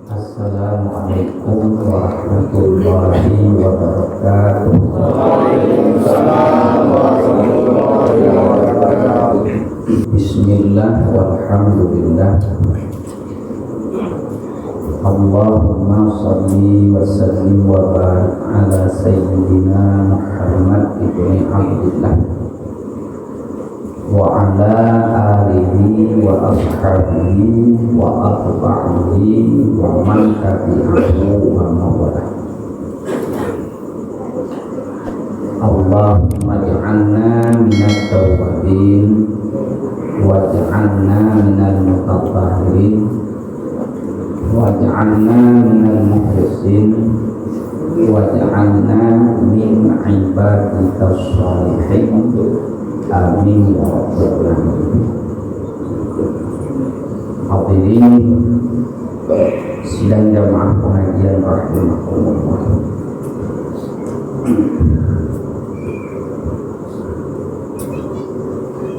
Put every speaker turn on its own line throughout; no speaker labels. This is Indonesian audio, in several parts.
Assalamualaikum warahmatullahi wabarakatuh.
Waalaikumsalam warahmatullahi wabarakatuh.
Bismillah walhamdulillah. Allahumma salli wa sallim wa barik ala sayyidina Muhammad ibni Abdillah wa ala alihi wa ashabihi wa atba'ihi wa man tabi'ahu wa mawalah. Allahumma ja'alna minat tawabin wa ja'alna minal mutatahhirin wa ja'alna minal muhlisin wa ja'alna min ibadikas shalihin. Amin ya rabbal alamin. Hadirin sidang jamaah pengajian rahimakumullah.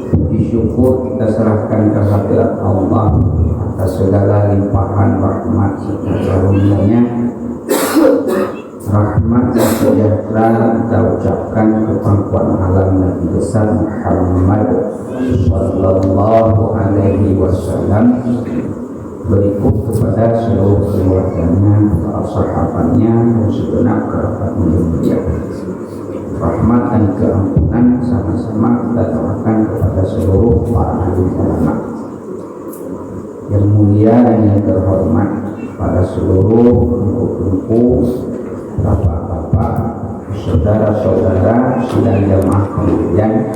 Puji syukur kita serahkan kehadirat Allah atas segala limpahan rahmat serta karunia-Nya. Rahmat dan sejahtera kita ucapkan ke pangkuan alam Nabi besar Muhammad sallallahu alaihi wasallam, berikut kepada seluruh keluarganya, para sahabatnya, dan segenap kerabat mulia. Rahmat dan keampunan sama-sama kita doakan kepada seluruh para alim ulama yang mulia dan yang terhormat, pada seluruh engkau-engkau, bapak-bapak, saudara-saudara, sidang jamaah pengajian.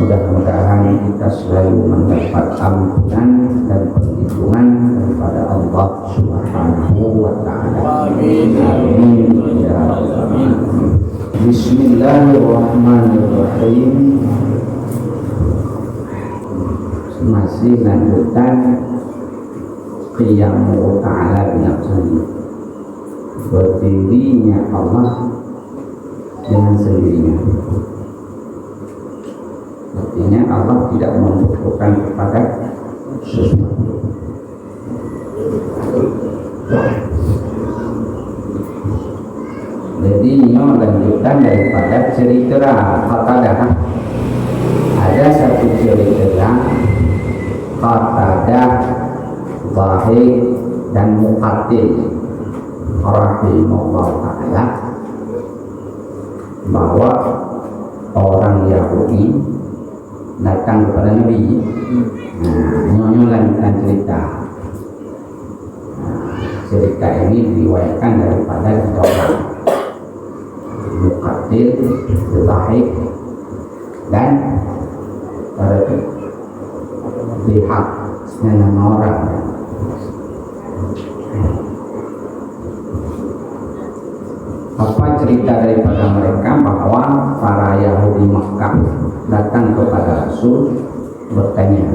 Mudah-mudahan kita selalu mendapat ampunan dan perlindungan daripada Allah Subhanahu wa Ta'ala.
Amin.
Amin ya rabbal alamin. Bismillahirrahmanirrahim. Masih lanjutan Qiyamu ta'ala binafsihi, berdirinya Allah dengan sendirinya. Artinya Allah tidak membutuhkan kepada sesuatu. Jadi ini lanjutan daripada cerita Qatadah. Ada satu cerita Qatadah, Zahir dan Muqatil rahimahullah ta'ala, bahwa orang Yahudi datang kepada Nabi. Ini lanjutan cerita. Cerita ini diriwayatkan daripada tiga orang, Muqatil, Zahir dan Bihaq, dengan orang. Apa cerita daripada mereka? Bahwa para Yahudi Makkah datang kepada Rasul bertanya,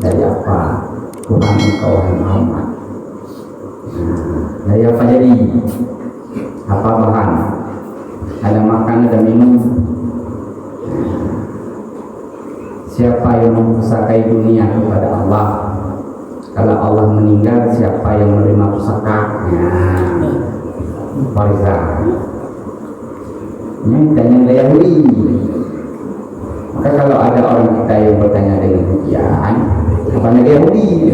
dari apa Tuhan engkau wahai Muhammad? Dari apa jadi? Apa bahan? Ada makan, ada minum? Siapa yang mempusakai dunia kepada Allah? Kalau Allah meninggal, siapa yang menerima pusakanya? Warisah. Ini tanya dari Yahudi. Maka kalau ada orang kita yang bertanya dengan demikian, apanya Yahudi?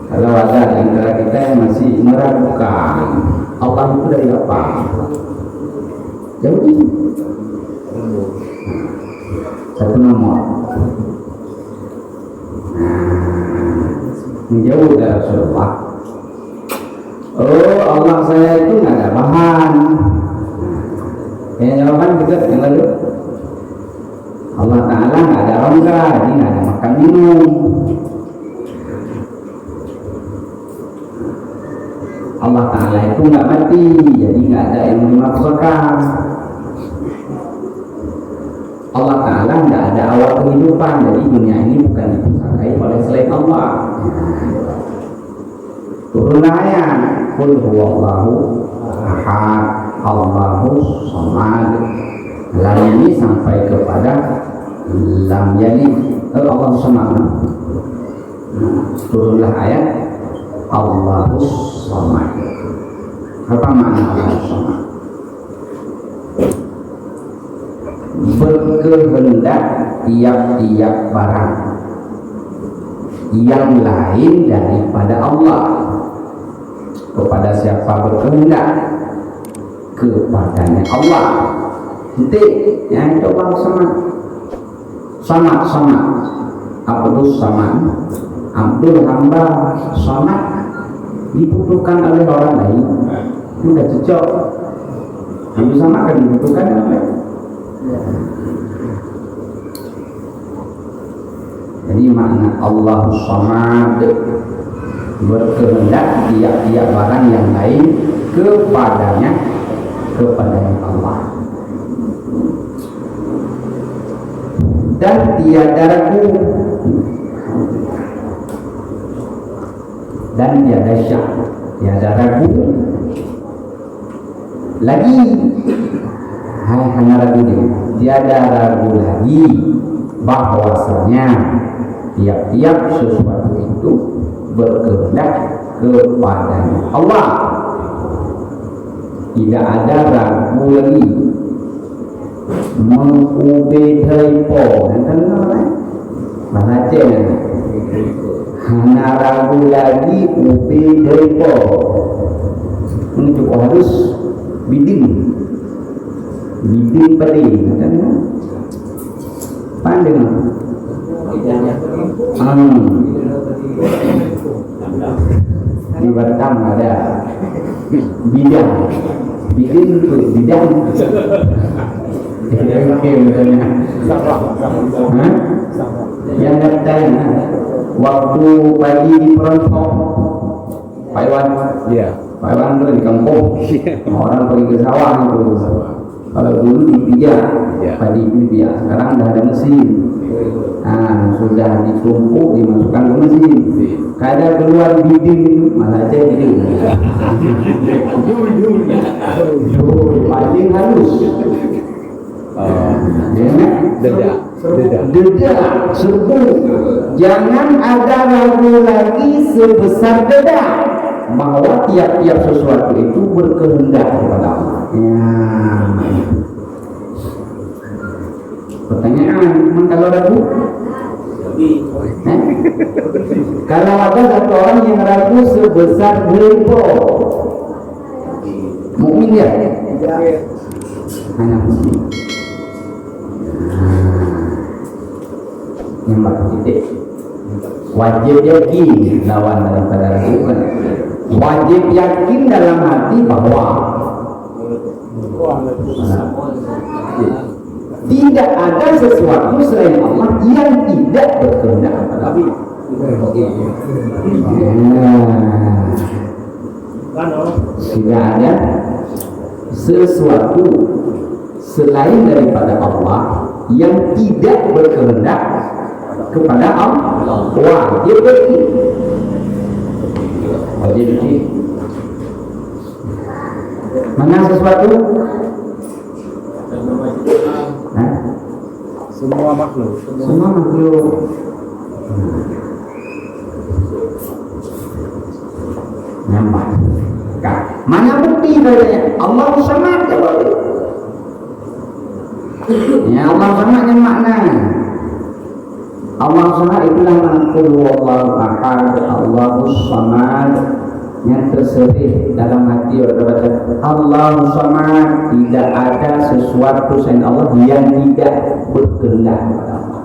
Kalau ada di antara kita yang masih meragukan Allah itu dari apa? Yahudi. Satu nomor. Menjauh dari Rasulullah. Oh, Allah saya itu nggak ada bahan. Yang jawaban juga yang lalu. Allah Ta'ala nggak ada rongga, jadi nggak ada makan minum. Allah Ta'ala itu nggak mati, jadi nggak ada yang memaksakan. Allah Ta'ala nggak ada awal kehidupan, jadi dunia ini bukan dipusakai oleh selain Allah. Turun ayat, Qul huwallahu ahad, Allahu samad. Lam ini sampai kepada lam yalid, Allah Samad. Turunlah ayat Allahus Samad. Apa makna Allahus Samad? Berkehendak tiap-tiap barang yang lain daripada Allah. Kepada siapa berkehendak? Kepadanya Allah. Titik. Yang itu Allah Samad. Samad. Abdul Samad. Abdul hamba Samad dibutuhkan oleh orang lain. Itu tidak cocok. Abdul Samad kan dibutuhkan oleh. Jadi makna Allah Samad berkehendak tiap-tiap barang yang lain kepadanya Allah. Dan tiada ragu dan tiada syak, tiada ragu lagi. Hanya ragu dia, tiada ragu lagi bahwasanya tiap-tiap sesuatu itu berkehendak kepadanya Allah. Tidak ada ragu lagi. Mengubedaipo nanti baca hanya ragu lagi ubedaipo. Ini cukup harus biding pedih nanti pandai di Batam ada bidang yang datang waktu pagi di Perontok Paiwan, Paiwan itu di kampung, orang pergi ke sawah itu. Kalau dulu dipijak, padi dipijak, sekarang dah ada mesin. Sudah ditumpuk, dimasukkan ke mesin. Kadang keluar biding, malah aja biding. Paling halus. Dedak, serbu. Jangan ada ragu lagi sebesar dedak bahwa tiap-tiap sesuatu itu berkehendak kepada Allah. Pertanyaan, kalau ragu? Kalau ada satu orang yang ragu sebesar beribu, mukmin dia? Hanya mukmin. Yang titik. Wajib yakin lawan daripada ragukan. Wajib yakin dalam hati bahwa tidak ada sesuatu selain Allah yang tidak berkehendak kepada Allah. Tidak ada sesuatu selain daripada Allah yang tidak berkehendak kepada Allah. Wajib yakin. Wajib yakin. Mana sesuatu?
Semua makhluk.
Nampak. Mana bukti dari Allah Samad? Ya Allah Samad yang makna. Allah Samad itulah qul huwallahu ahad, Allahus Samad, yang terselip dalam hati baca Allahus Samad. Tidak ada sesuatu selain Allah yang tidak berkehendak kepada Allah.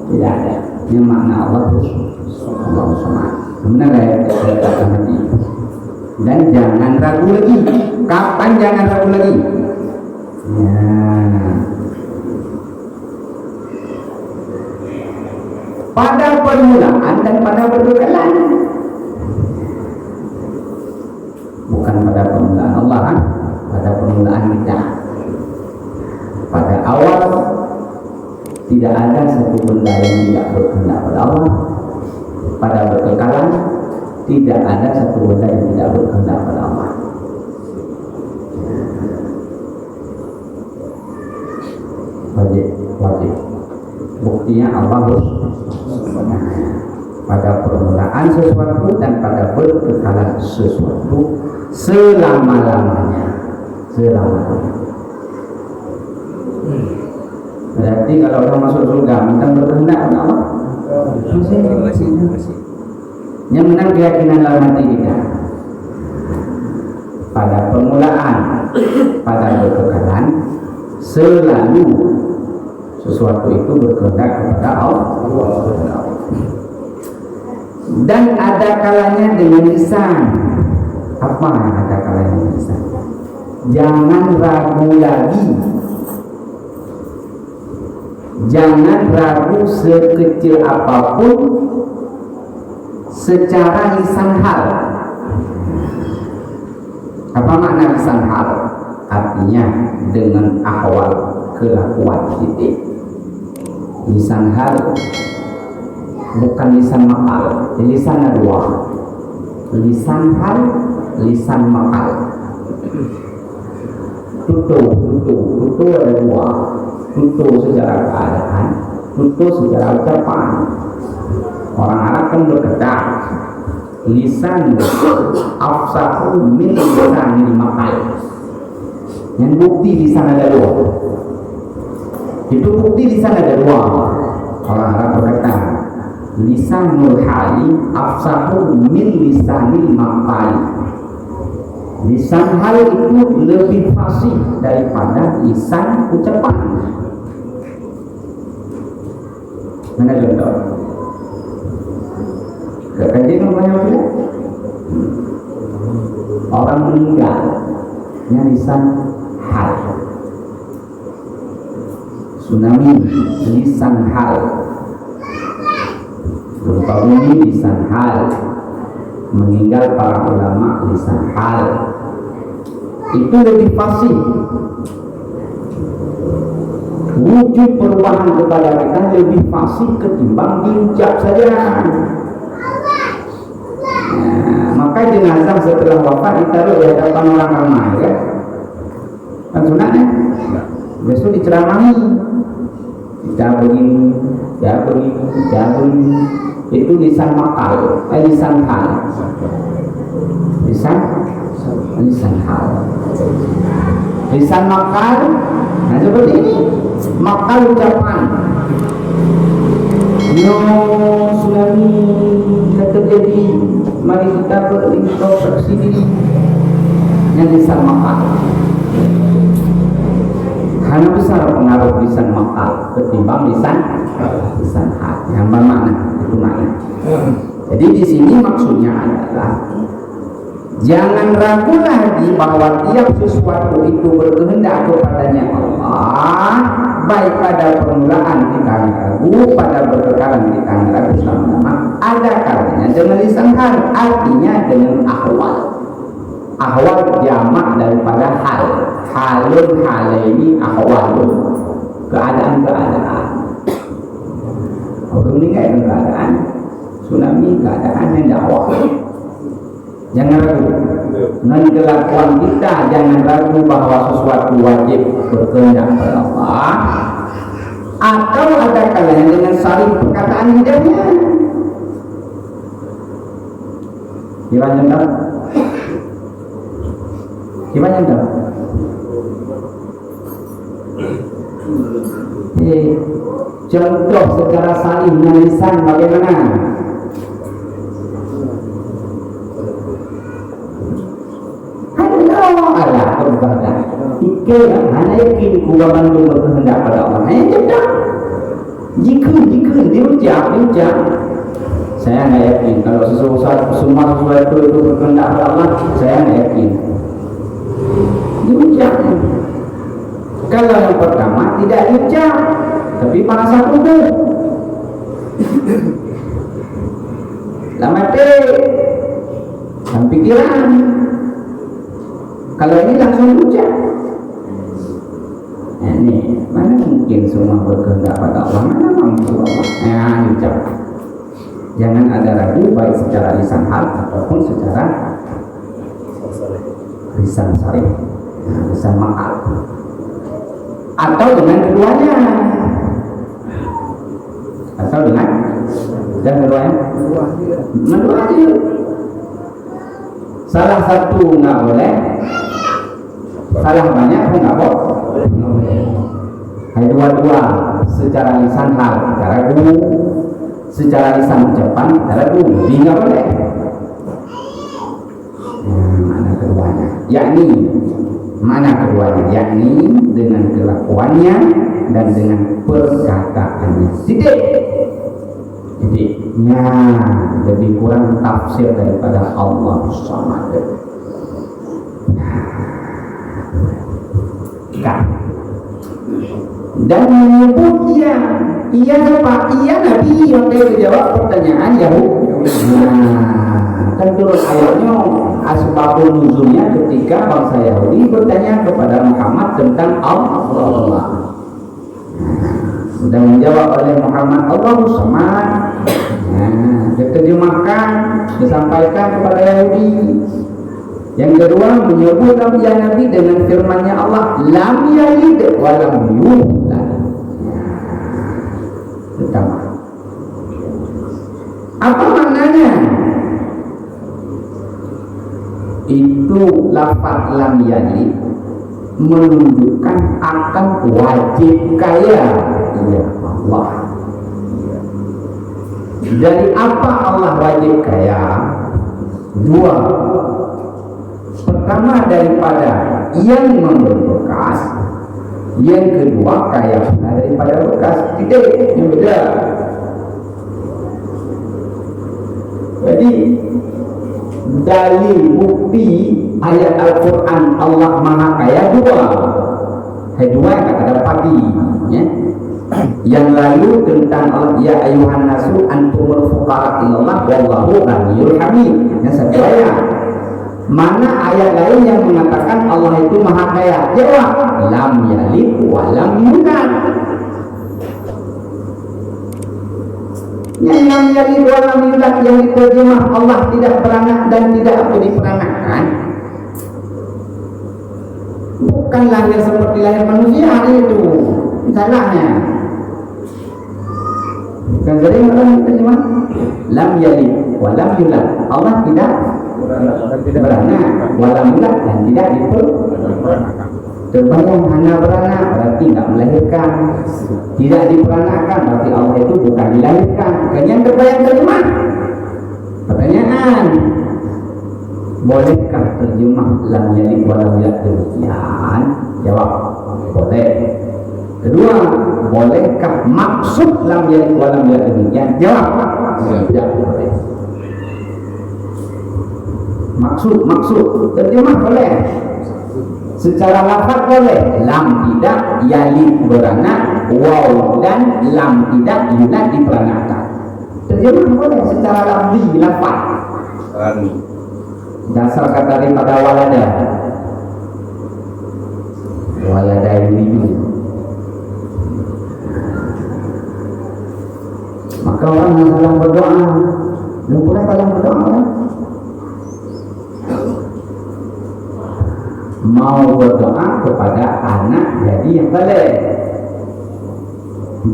Tidak ada. Yang makna Allahus Samad. Benar ya? Katakan hati. Dan jangan ragu lagi. Kapan jangan ragu lagi? Pada permulaan dan pada berkekalan. Bukan pada permulaan Allah, pada permulaan kita. Pada awal tidak ada satu benda yang tidak berkehendak pada Allah. Pada berkekalan tidak ada satu benda yang tidak berkehendak pada Allah. Wajib. Buktinya Allah pada permulaan sesuatu dan pada berkekalan sesuatu selama-lamanya. Berarti kalau orang masuk surga tentang berkehendak Allah masih. Yang menang keyakinan dalam hati kita pada permulaan, pada berkekalan selalu sesuatu itu berkehendak kepada Allah. Dan ada kalanya dengan lisan. Apa yang ada kalanya dengan lisan? Jangan ragu lagi. Jangan ragu sekecil apapun secara lisan hal. Apa makna lisan hal? Artinya dengan ahwal, kelakuan kita. Lisan hal bukan lisan makal. Lisan ada dua. Lisan hal, lisan makal. Tutur ada dua. Tutur secara keadaan, tutur secara ucapan. Orang Arab kan berkata, lisan afsahu min lisanil makal. Yang bukti lisan ada dua. Itu bukti lisan ada dua. Orang Arab berkata, lisanul hali afsahu min lisanil makal. Lisan hal itu lebih fasih daripada lisan ucapan. Mana contoh? Kekanjian banyak tidak? Orang meninggal, lisan hal. Tsunami, lisan hal. Gempa bumi, lisan hal. Meninggal para ulama, lisan hal. Itu lebih fasih. Wujud perubahan kepada kita lebih fasih ketimbang diucap saja. Maka jenazah setelah wafat ditaruh di hadapan orang ramai, ya? Kan sunatnya. Besok diceramahi. Jangan begini. Itu lisan makal, lisan hal. Lisan hal. Lisan makal. Nah seperti ini. Makal ucapan. Tsunami tidak terjadi. Mari kita berintrospeksi diri. Yang lisan makal. Karena besar pengaruh lisan makal ketimbang lisan hal. Yang bermakna itu makna. Jadi di sini maksudnya adalah jangan ragu lagi bahwa tiap sesuatu itu berkehendak kepadanya Allah. Baik pada permulaan kita ragu, pada berkekalan kita ragu selama-lama. Ada kalanya dengan lisan hal, artinya dengan ahwal. Ahwal jamak daripada hal. Halun halaini ahwalun. Keadaan-keadaan. Orang meninggal keadaan. Tsunami keadaan yang dakwah. Jangan ragu. Dengan kelakuan kita jangan ragu bahwa sesuatu wajib berkehendak kepada Allah. Atau ada kalanya dengan saling perkataan lidahnya. Gimana tahu? Gimana tahu? Contoh secara saling lisan bagaimana? Allah berkata, "Ike hanya yakin kuwa bandung berkehendak pada Allah." Hanya cedak. Jika diucap. Saya nggak yakin kalau semua sesuatu itu berkehendak pada Allah. Saya nggak yakin. Diucap. Kalau yang pertama tidak diucap, tapi merasa kubu. Lama dan pikiran. Kalau ini langsung ucap. Ini mana mungkin semua berkehendak pada Allah, mana mampu Allah. Ucap. Jangan ada ragu baik secara lisan hal ataupun secara lisan sarih, lisan makal, atau dengan keduanya, atau dengan Yang kedua ya? Dua aja. Salah satu nggak boleh, salah banyak pun nggak boleh. Hai dua-dua secara lisan hal, secara guru, secara lisan ucapan, secara guru, nggak boleh. Mana keduanya? Mana keduanya? Yakni dengan kelakuannya dan dengan perkataannya. Tidaknya lebih kurang tafsir daripada Allah Samad. Dan menyebut ia siapa? Ia Nabi yang menjawab pertanyaan Yahudi. Kan turun ayatnya asbabun nuzulnya ketika bangsa Yahudi bertanya kepada Muhammad tentang Allah. Sudah menjawab oleh Muhammad Allahu Samad. Diterjemahkan, disampaikan kepada Yahudi. Yang kedua menyebut Nabi dengan firman-Nya Allah, lam yalid wa lam yulad. Pertama, apa maknanya? Itu lafaz lam yalid menunjukkan akan wajib kaya ya Allah. Jadi apa Allah wajib kaya? Dua. Pertama daripada yang memberi bekas, yang kedua kaya daripada bekas. Tidak, yang beda. Jadi dalil bukti ayat Al-Quran Allah Maha Kaya dua. Dua yang akan dapati ya. Yang lalu tentang Allah, ya ayuhan nasu antumul fuqara ilallah wallahu ghaniyul hamid. Yang satu ayat. Mana ayat lain yang mengatakan Allah itu Maha Kaya? Jawab, lam yalid wa lam yulad. Yang lam yalid wa lam yulad yang diterjemah Allah tidak beranak dan tidak diperanakkan, bukan lahir seperti lahir manusia itu salahnya. Kan sering orang terjemah lam yalid wa lam yulad, Allah tidak beranak, walam yulad dan tidak diperanakkan. Terbayang hanya beranak berarti tidak melahirkan, tidak diperanakkan berarti Allah itu bukan dilahirkan. Kan yang terbayang terjemah. Pertanyaan, bolehkah terjemah lam yalid wa lam yulad demikian? Jawab, boleh. Kedua, bolehkah maksud lam yalid wa lam yulad demikian? Jawab, tidak boleh. Maksud terjemah boleh, secara lafaz boleh, lam tidak yalid beranak, waw dan lam tidak yulad diperanakkan. Terjemah boleh secara lafzi lafaz. Dasar kata daripada walada yuridu. Maka orang yang salah berdoa, boleh salah berdoa kan? Mau berdoa kepada anak jadi yang saleh,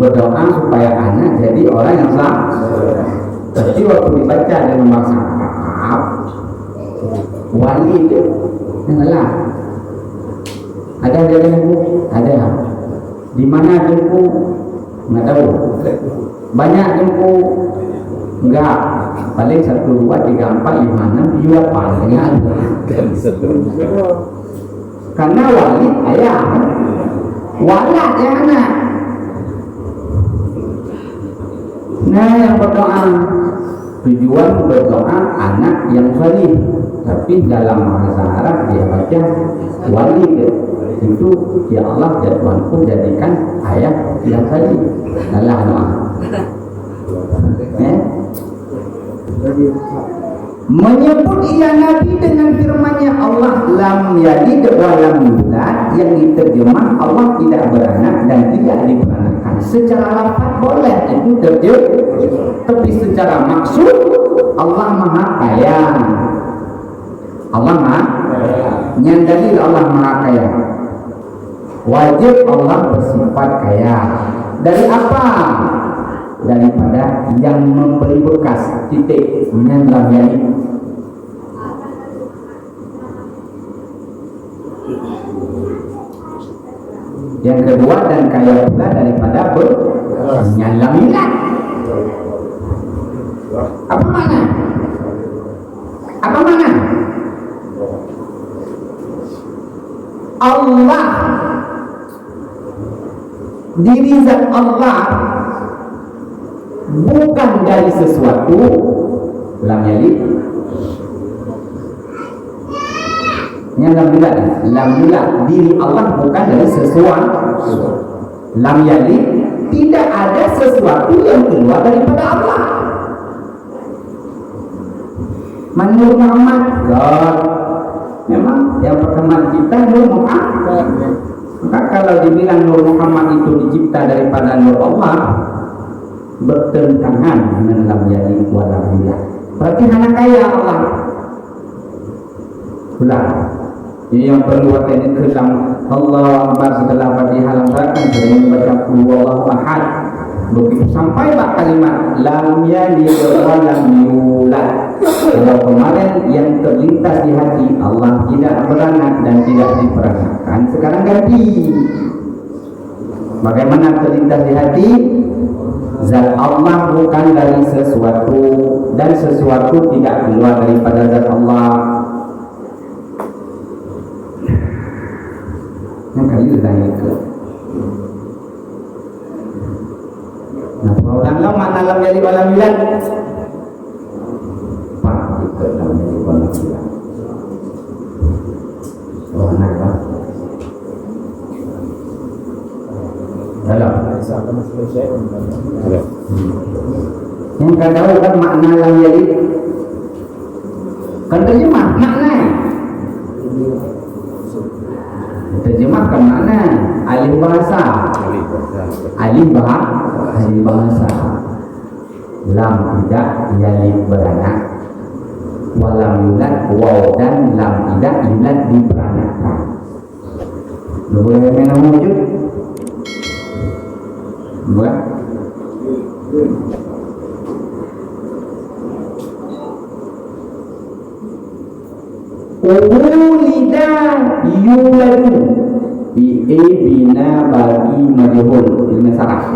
berdoa supaya anak jadi orang yang saleh. Tapi waktu dibaca dengan bahasa Arab, wali itu yang salah. Ada jempu? Ada. Di mana jempu? Nggak tahu. Banyak jempu? Enggak. Paling 1, 2, 3, 4, 5, 6, 7, 8 dengan karena wali ayah, walad ya anak. Nah yang berdoa, tujuan berdoa anak yang salih, tapi dalam bahasa Arab dia baca wali itu ya Allah ya Tuhanku jadikan ayah yang salih. Nalah doa. Menyebut ia Nabi dengan firman-Nya Allah lam yalid wa lam yulad, yang diterjemah Allah tidak beranak dan tidak diperanakkan. Secara lafaz boleh itu terjemah, tapi secara maksud Allah Maha Kaya. Allah Maha yang dalil Allah Maha Kaya. Wajib Allah bersifat kaya. Dari apa? daripada yang memberi bekas titik dengan lam yalid. Yang kedua, dan kaya pula daripada dengan lam yalid. Apa makna? Apa makna? Allah, diri zat Allah bukan dari sesuatu lam yalid. Yang lam yalid, diri Allah bukan dari sesuatu lam yalid. Tidak ada sesuatu yang keluar daripada Allah. Menurut Muhammad, God, memang yang pertama kita Nur Muhammad. Maka kalau dibilang Nur Muhammad itu dicipta daripada Nur Allah, bertentangan dengan lam yalid wa lam yulad. Berarti hanya kaya Allah. Ulang. Ini yang perlu ini kelam Allah Akbar setelah Fatihah langsungkan sering membaca qul huwallahu ahad. Begitu sampai bak kalimat lam yalid wa lam yulad. Kalau kemarin yang terlintas di hati Allah tidak beranak dan tidak diperanakan, sekarang ganti. Bagaimana terlintas di hati? Zat Allah bukan dari sesuatu dan sesuatu tidak keluar daripada zat Allah. Yang kayu tanya itu. Nah, ulang-ulang makna lam yalid wa lam yulad. Pak, kita lam yalid wa lam yulad. Oh, kenapa? Dalam. Yang kau tahu kan makna lam yalid? Kan terjemah makna. Terjemahkan makna alif bahasa. Alif bahasa. Lam tidak yalid beranak. Walam yulad, waw dan lam tidak yulad diperanakkan. Boleh mana wujud? Boleh? Ulida yuladu bina bagi majhul ilmu saraf.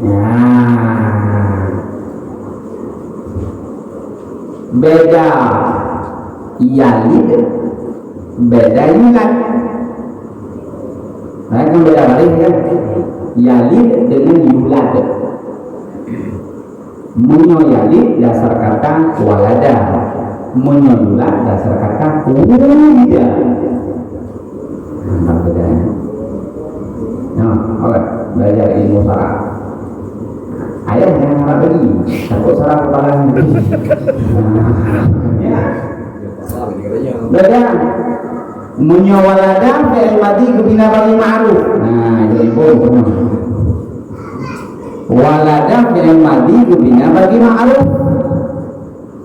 Ya. Beda yalid, beda yulad. Kan beda balik kan? Yalid dengan yulad. Munyo yalid dasar kata walada. Munyo yulad dasar kata ulida. Nampak bedanya? Nah, oke, belajar ilmu saraf. Ayah yang harap lagi, takut saraf kepala ini. Beda. Munyo walada fi'il madhi bina bagi ma'ruf. Nah, jadi boleh. Walada fi'il madhi bina bagi ma'ruf.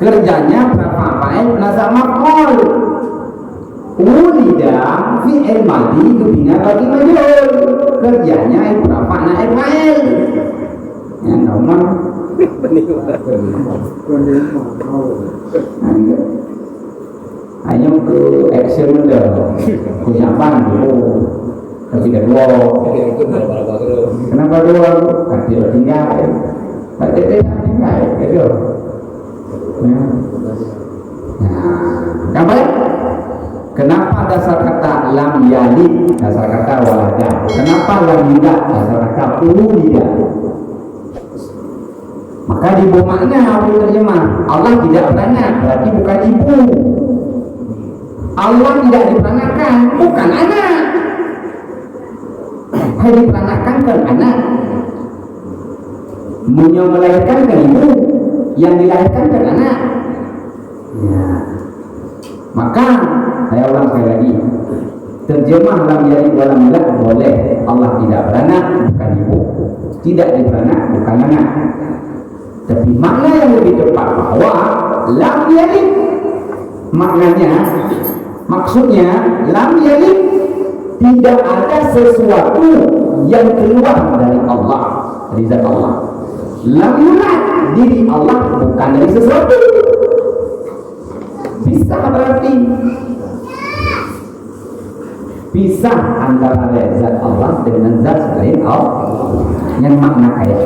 Kerjanya berapa fa'il nasab maf'ul. Ulida fi'il madhi bina bagi majhul. Kerjanya berapa naib fa'il. Yang nomor hanya ke action model kunyapan dulu ketika dua kenapa dua kasih tinggal tapi tinggal gitu nah kenapa dasar kata lam yalid dasar kata walada kenapa lam yulad dasar kata ulida. Maka di bawah makna apa terjemah Allah tidak beranak berarti bukan ibu. Allah tidak diperanakkan bukan anak. Hai diperanakkan kan anak. Yang melahirkan kan ibu, yang dilahirkan kan anak. Ya. Maka saya ulang sekali lagi. Terjemah lam yalid wa lam yulad boleh. Allah tidak beranak bukan ibu. Tidak diberanak bukan anak. Tapi makna yang lebih tepat bahwa lam yalid maknanya maksudnya lam yalid tidak ada sesuatu yang keluar dari Allah dari zat Allah. Lam yulad, diri Allah bukan dari sesuatu. Bisa berarti pisah antara zat Allah dengan zat selain Allah. Yang makna kaya.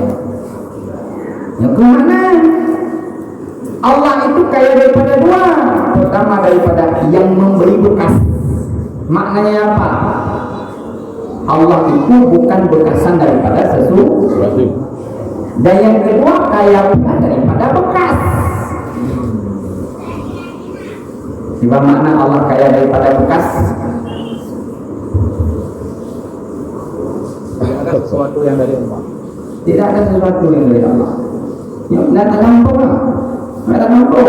Yang kemana? Allah itu kaya daripada dua. Pertama daripada yang memberi bekas. Maknanya apa? Allah itu bukan bekasan daripada sesuatu. Dan yang kedua kaya pula daripada bekas. Apa makna Allah kaya daripada bekas?
Tidak ada sesuatu yang dari Allah.
Tidak ada sesuatu yang dari Allah. Ya, nak terlampau lah. Nak terlampau.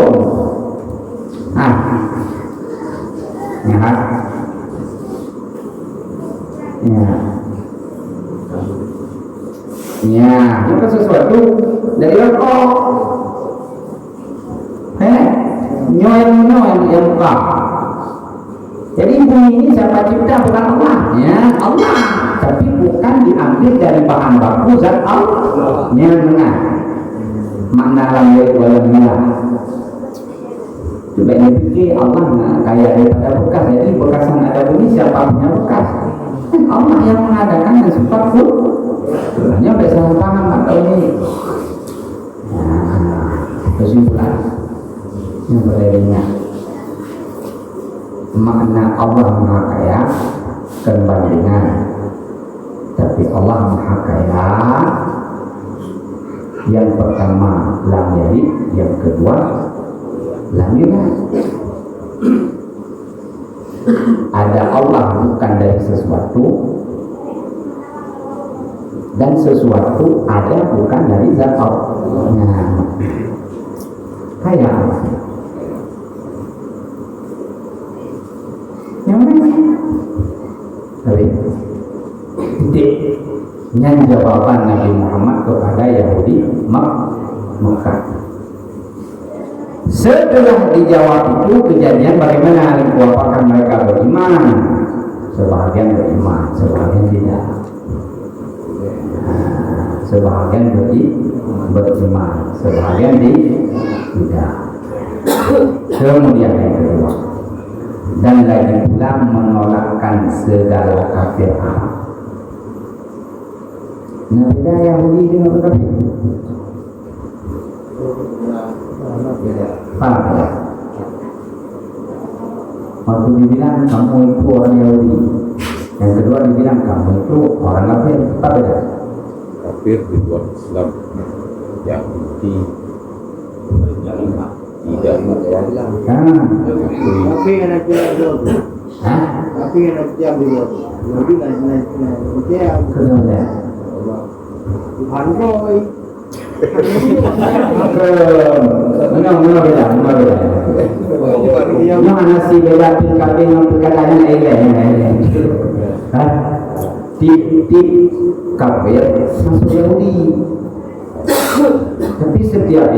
Ya. Ya, bukan sesuatu dari Allah. Nyoy yang buka. Jadi bumi ini siapa cipta? Bukan Allah. Ya, Allah. Tapi bukan diambil dari bahan baku zat Allah. Yang benar. Makna lambai wala milah. Coba ini fikir Allah kaya daripada bekas. Jadi bekasan ada bumi siapa punya bekas? Allah yang mengadakan dan sifat full. Sebenarnya sudah salah paham atau ini. Kesimpulan yang boleh ingat, makna Allah Maha Kaya kebandingan, tapi Allah Maha Kaya yang pertama lam yalid, yang kedua lam yulad. Ada Allah bukan dari sesuatu, dan sesuatu ada bukan dari zat Allah. Kaya Allah. Yang mana? Tapi yang jawaban Nabi Muhammad kepada Yahudi Mekah. Setelah dijawab itu kejadian bagaimana? Apakah mereka beriman? Sebahagian beriman, sebahagian tidak. Sebahagian beriman, sebahagian tidak. Kemudian yang kedua, dan lagi pula menolakkan segala kafir Arab. Nah, beda Yahudi dengan kafir. Paham tak? Waktu dibilang kamu itu orang Yahudi, yang kedua dibilang kamu itu orang kafir. Apa beda?
Kafir di luar Islam, Yahudi tidak
Tapi anak dia dulu. Tapi anak dia dulu. Jadi dia
Kedua.
Tuhan Roy.
Mana beda? Yang nasi beda pilkada dengan pilkadanya lain. Di kafir masuk Yahudi. Tapi setiap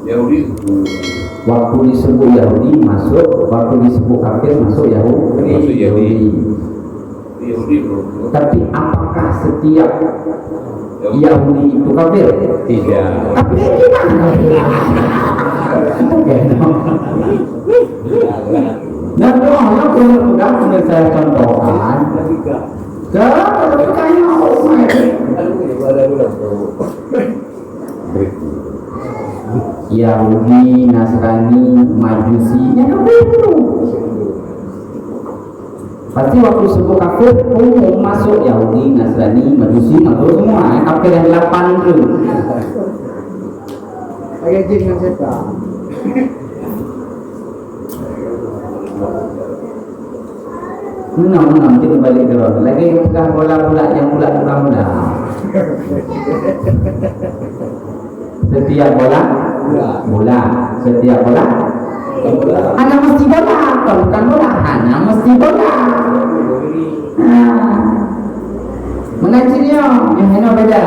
Yahudi waktu disebut Yahudi masuk, waktu disebut kafir masuk Yahudi. Tapi apakah setiap Yahudi itu kafir?
tidak.
Tapi gimana? Nah, Allah sudah saya contohkan. Yahudi, Nasrani, Majusi, yang itu. Pasti waktu sebut kafir, umum masuk Yahudi, Nasrani, Majusi, masuk semua. Kafir yang 8 itu.
Kayak jin dengan setan.
Menang kita balik dulu. Lagi pegang bola yang bulat. Setiap bola. Setiap bola. Hanya mesti bola, bukan bola. Hanya mesti bola. Mengajinya yang hanya beda.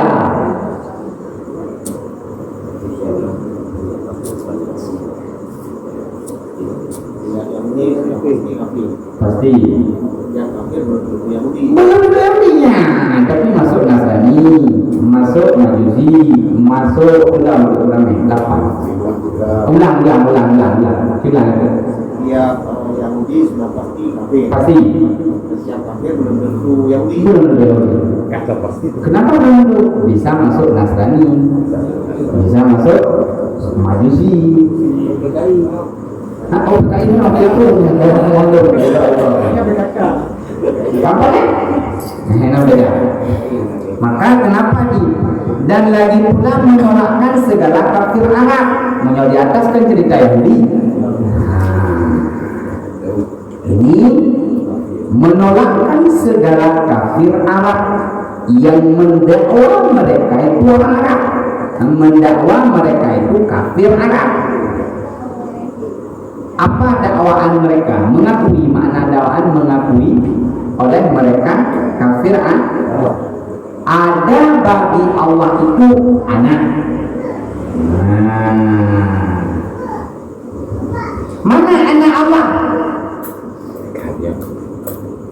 kafir.
Pasti.
Yang kafir belum tentu Yahudi.
Belum Yahudinya, tapi masuk Nasrani, masuk Majusi, masuk ulang 8. Ulang. Ulang itu.
Setiap Yahudi sudah pasti kafir.
Pasti.
Setiap kafir belum tentu Yahudi.
Belum Yahudi.
Kata pasti itu.
Kenapa belum? Bisa masuk Nasrani, bisa masuk Majusi. Nah, PKI ini apa itu? Apa ya? Enak beda. Maka kenapa dan lagi pula menolakkan segala kafir Arab. Menolak di atas kan cerita Yahudi. Ini menolakkan segala kafir Arab yang mendakwa mereka itu orang Arab, mendakwa mereka itu kafir Arab. Apa dakwaan mereka? Mengakui, makna dakwaan mengakui oleh mereka kafir Arab. Ada bagi Allah itu anak. Mana anak Allah?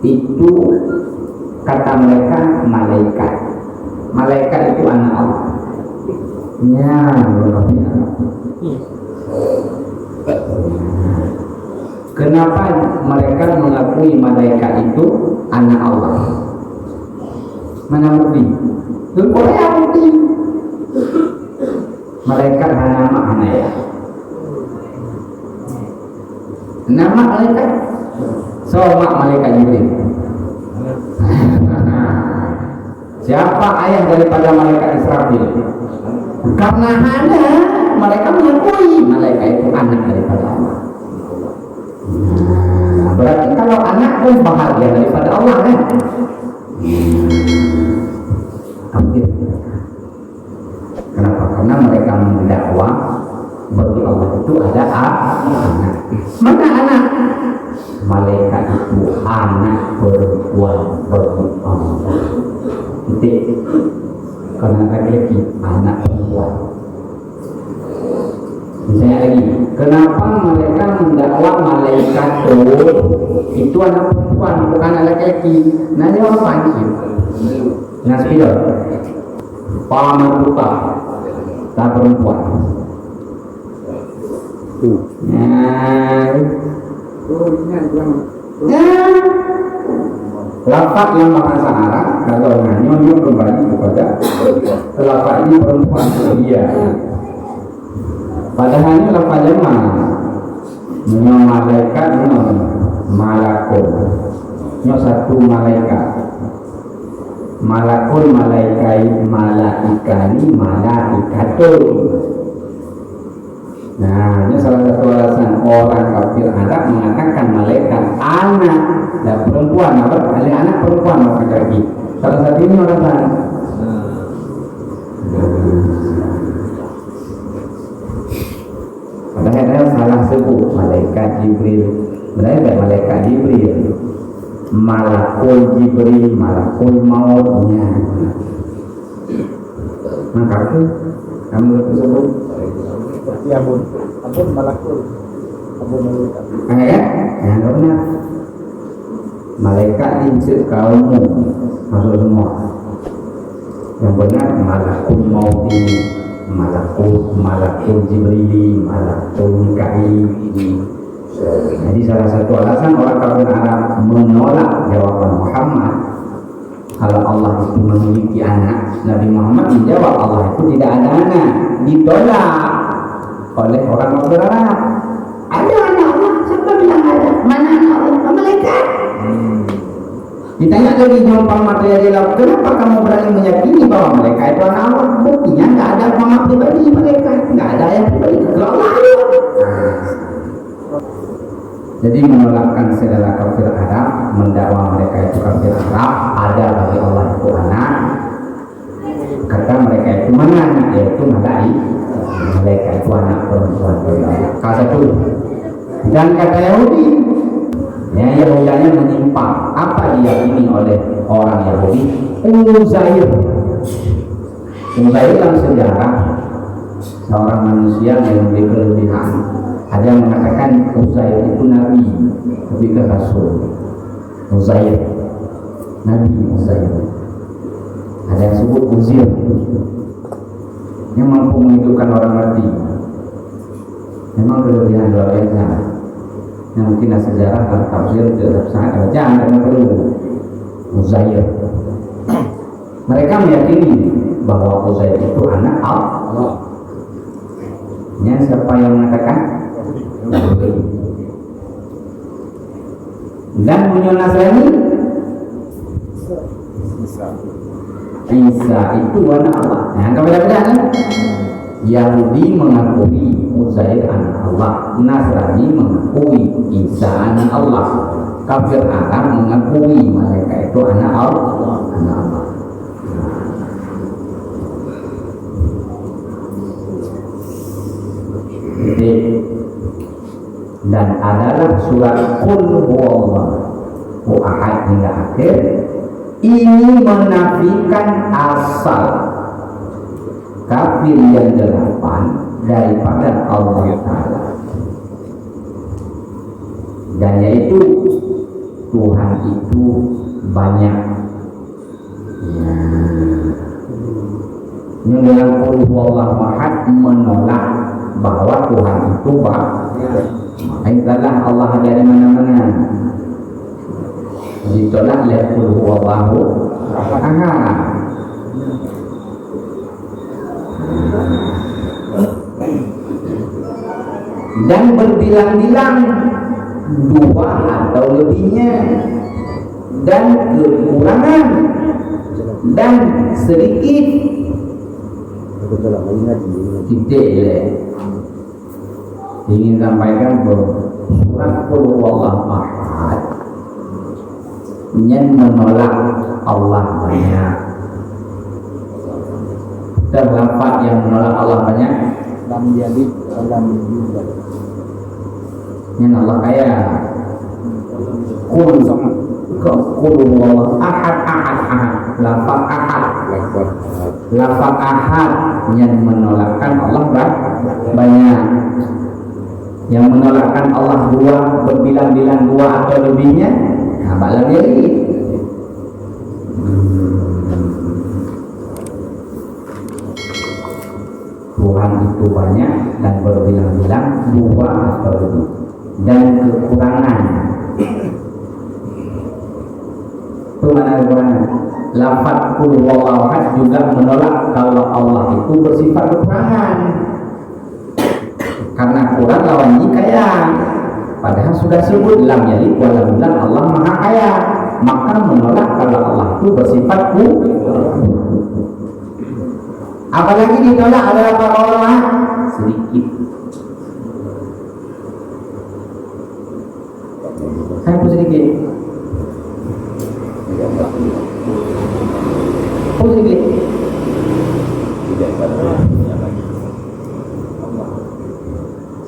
Itu kata mereka malaikat. Malaikat itu anak Allah. Ya, kenapa mereka mengakui malaikat itu anak Allah? Mana bukti? Korea bukti. Malaikat nama ya. Nama malaikat. Mak malaikat Jibril. Siapa ayah daripada malaikat Israfil? Karena ada mereka mengakui malaikat itu anak daripada Allah. Berarti kalau anak pun bahagia daripada Allah kan? Hampir. Kenapa? Karena mereka mendakwa bagi Allah itu ada anak. Mana anak? Malaikat itu anak perempuan bagi Allah. Titik. Karena laki-laki anak perempuan. Misalnya lagi, kenapa mereka mendakwa malaikat itu anak perempuan bukan anak laki-laki? Nah jawaban nah spidol paman buka tak perempuan. Lafaz yang bahasa Arab kalau nyonya kembali kepada lafaz ini perempuan dia. Padahal ini lafaz yang mana? Nyo malaikat, nyo malakun. Nyo satu malaikat. Malakun malaikai malaikani malaikatun. Nah, ini salah satu alasan orang kafir Arab mengatakan malaikat anak dan perempuan, apa? Anak perempuan laki-laki. Salah satu ini alasan. Padahal salah sebut malaikat Jibril. Sebenarnya malaikat Jibril. Malakul Jibril, malakul mautnya. Maka itu kamu tersebut.
Ya bun, abun malakul, abun malaikat.
Ya benar. Malaikat insya kaummu masuk semua. Yang benar malakul mauti, malakul Jibril, malakul Mikail. Jadi salah satu alasan orang kafir Arab menolak jawaban Muhammad kalau Allah itu memiliki anak. Nabi Muhammad menjawab Allah itu tidak ada anak. Ditolak oleh orang kafir Arab. Ada anak Allah, siapa bilang ada? Mana anak Allah? Malaikat. Ditanya lagi Jompang Matria Jelau, kenapa kamu berani meyakini bahwa malaikat itu anak Allah? Buktinya tidak ada mama pribadi malaikat, tidak ada yang pribadi kalau Allah ada. Jadi menolakkan segala kafir Arab, mendakwa mereka itu kafir Arab, ada bagi Allah itu anak. Kata mereka itu mana anak? Yaitu malaikat itu anak perempuan. Salah satu. Dan kata Yahudi, ya Yahudinya menyimpang. Apa diyakini oleh orang Yahudi? Uzair dalam sejarah seorang manusia yang memiliki kelebihan. Ada yang mengatakan Uzair itu nabi, lebih ke rasul. Uzair, nabi Uzair. Ada yang sebut Uzair, yang mampu menghidupkan orang mati. Memang kelebihan luar biasa. Yang mungkin sejarah dalam tafsir tidak sangat baca dan perlu Uzair. Mereka meyakini bahwa Uzair itu anak Allah. Siapa yang mengatakan? Dan punya Nasrani Isa itu anak Allah. Nah, beda-beda kan? Yahudi mengakui Uzair anak Allah, Nasrani mengakui Isa anak Allah, kafir Arab mengakui mereka itu anak Allah. Anak Allah. Dan adalah surat Qul huwallahu ahad hingga akhir ini menafikan asal kafir yang delapan daripada Allah Ta'ala, dan yaitu Tuhan itu banyak. Yang dalam Qul huwallahu ahad menolak bahwa Tuhan itu banyak. Adalah Allah dari mana-mana. Ditolak oleh Qul huwallahu ahad. Dan berbilang-bilang dua atau lebihnya, dan kekurangan dan sedikit titik ingin sampaikan bahwa surat Qul huwallahu ahad yang menolak Allah banyak. Terdapat yang menolak Allah banyak.
Lam yalid wa lam yulad.
Yang Allah kaya. Qul huwallahu ahad ahad. Lafaz ahad. Lafaz ahad yang menolakkan Allah banyak. Yang menolakkan Allah dua, berbilang-bilang dua atau lebihnya, nah balang jadi Tuhan itu banyak dan berbilang-bilang dua atau lebih, dan kekurangan. Itu mana kekurangan? Lafaz Qul huwallahu ahad juga menolak kalau Allah itu bersifat kekurangan. Karena kurang lawannya kaya. Padahal sudah sebut lam yalid wa lam yulad, Allah maha kaya. Maka menolak kalau Allah itu bersifat kurang. Apalagi ditolak adalah para ulama sedikit. Saya pun sedikit. Pun sedikit.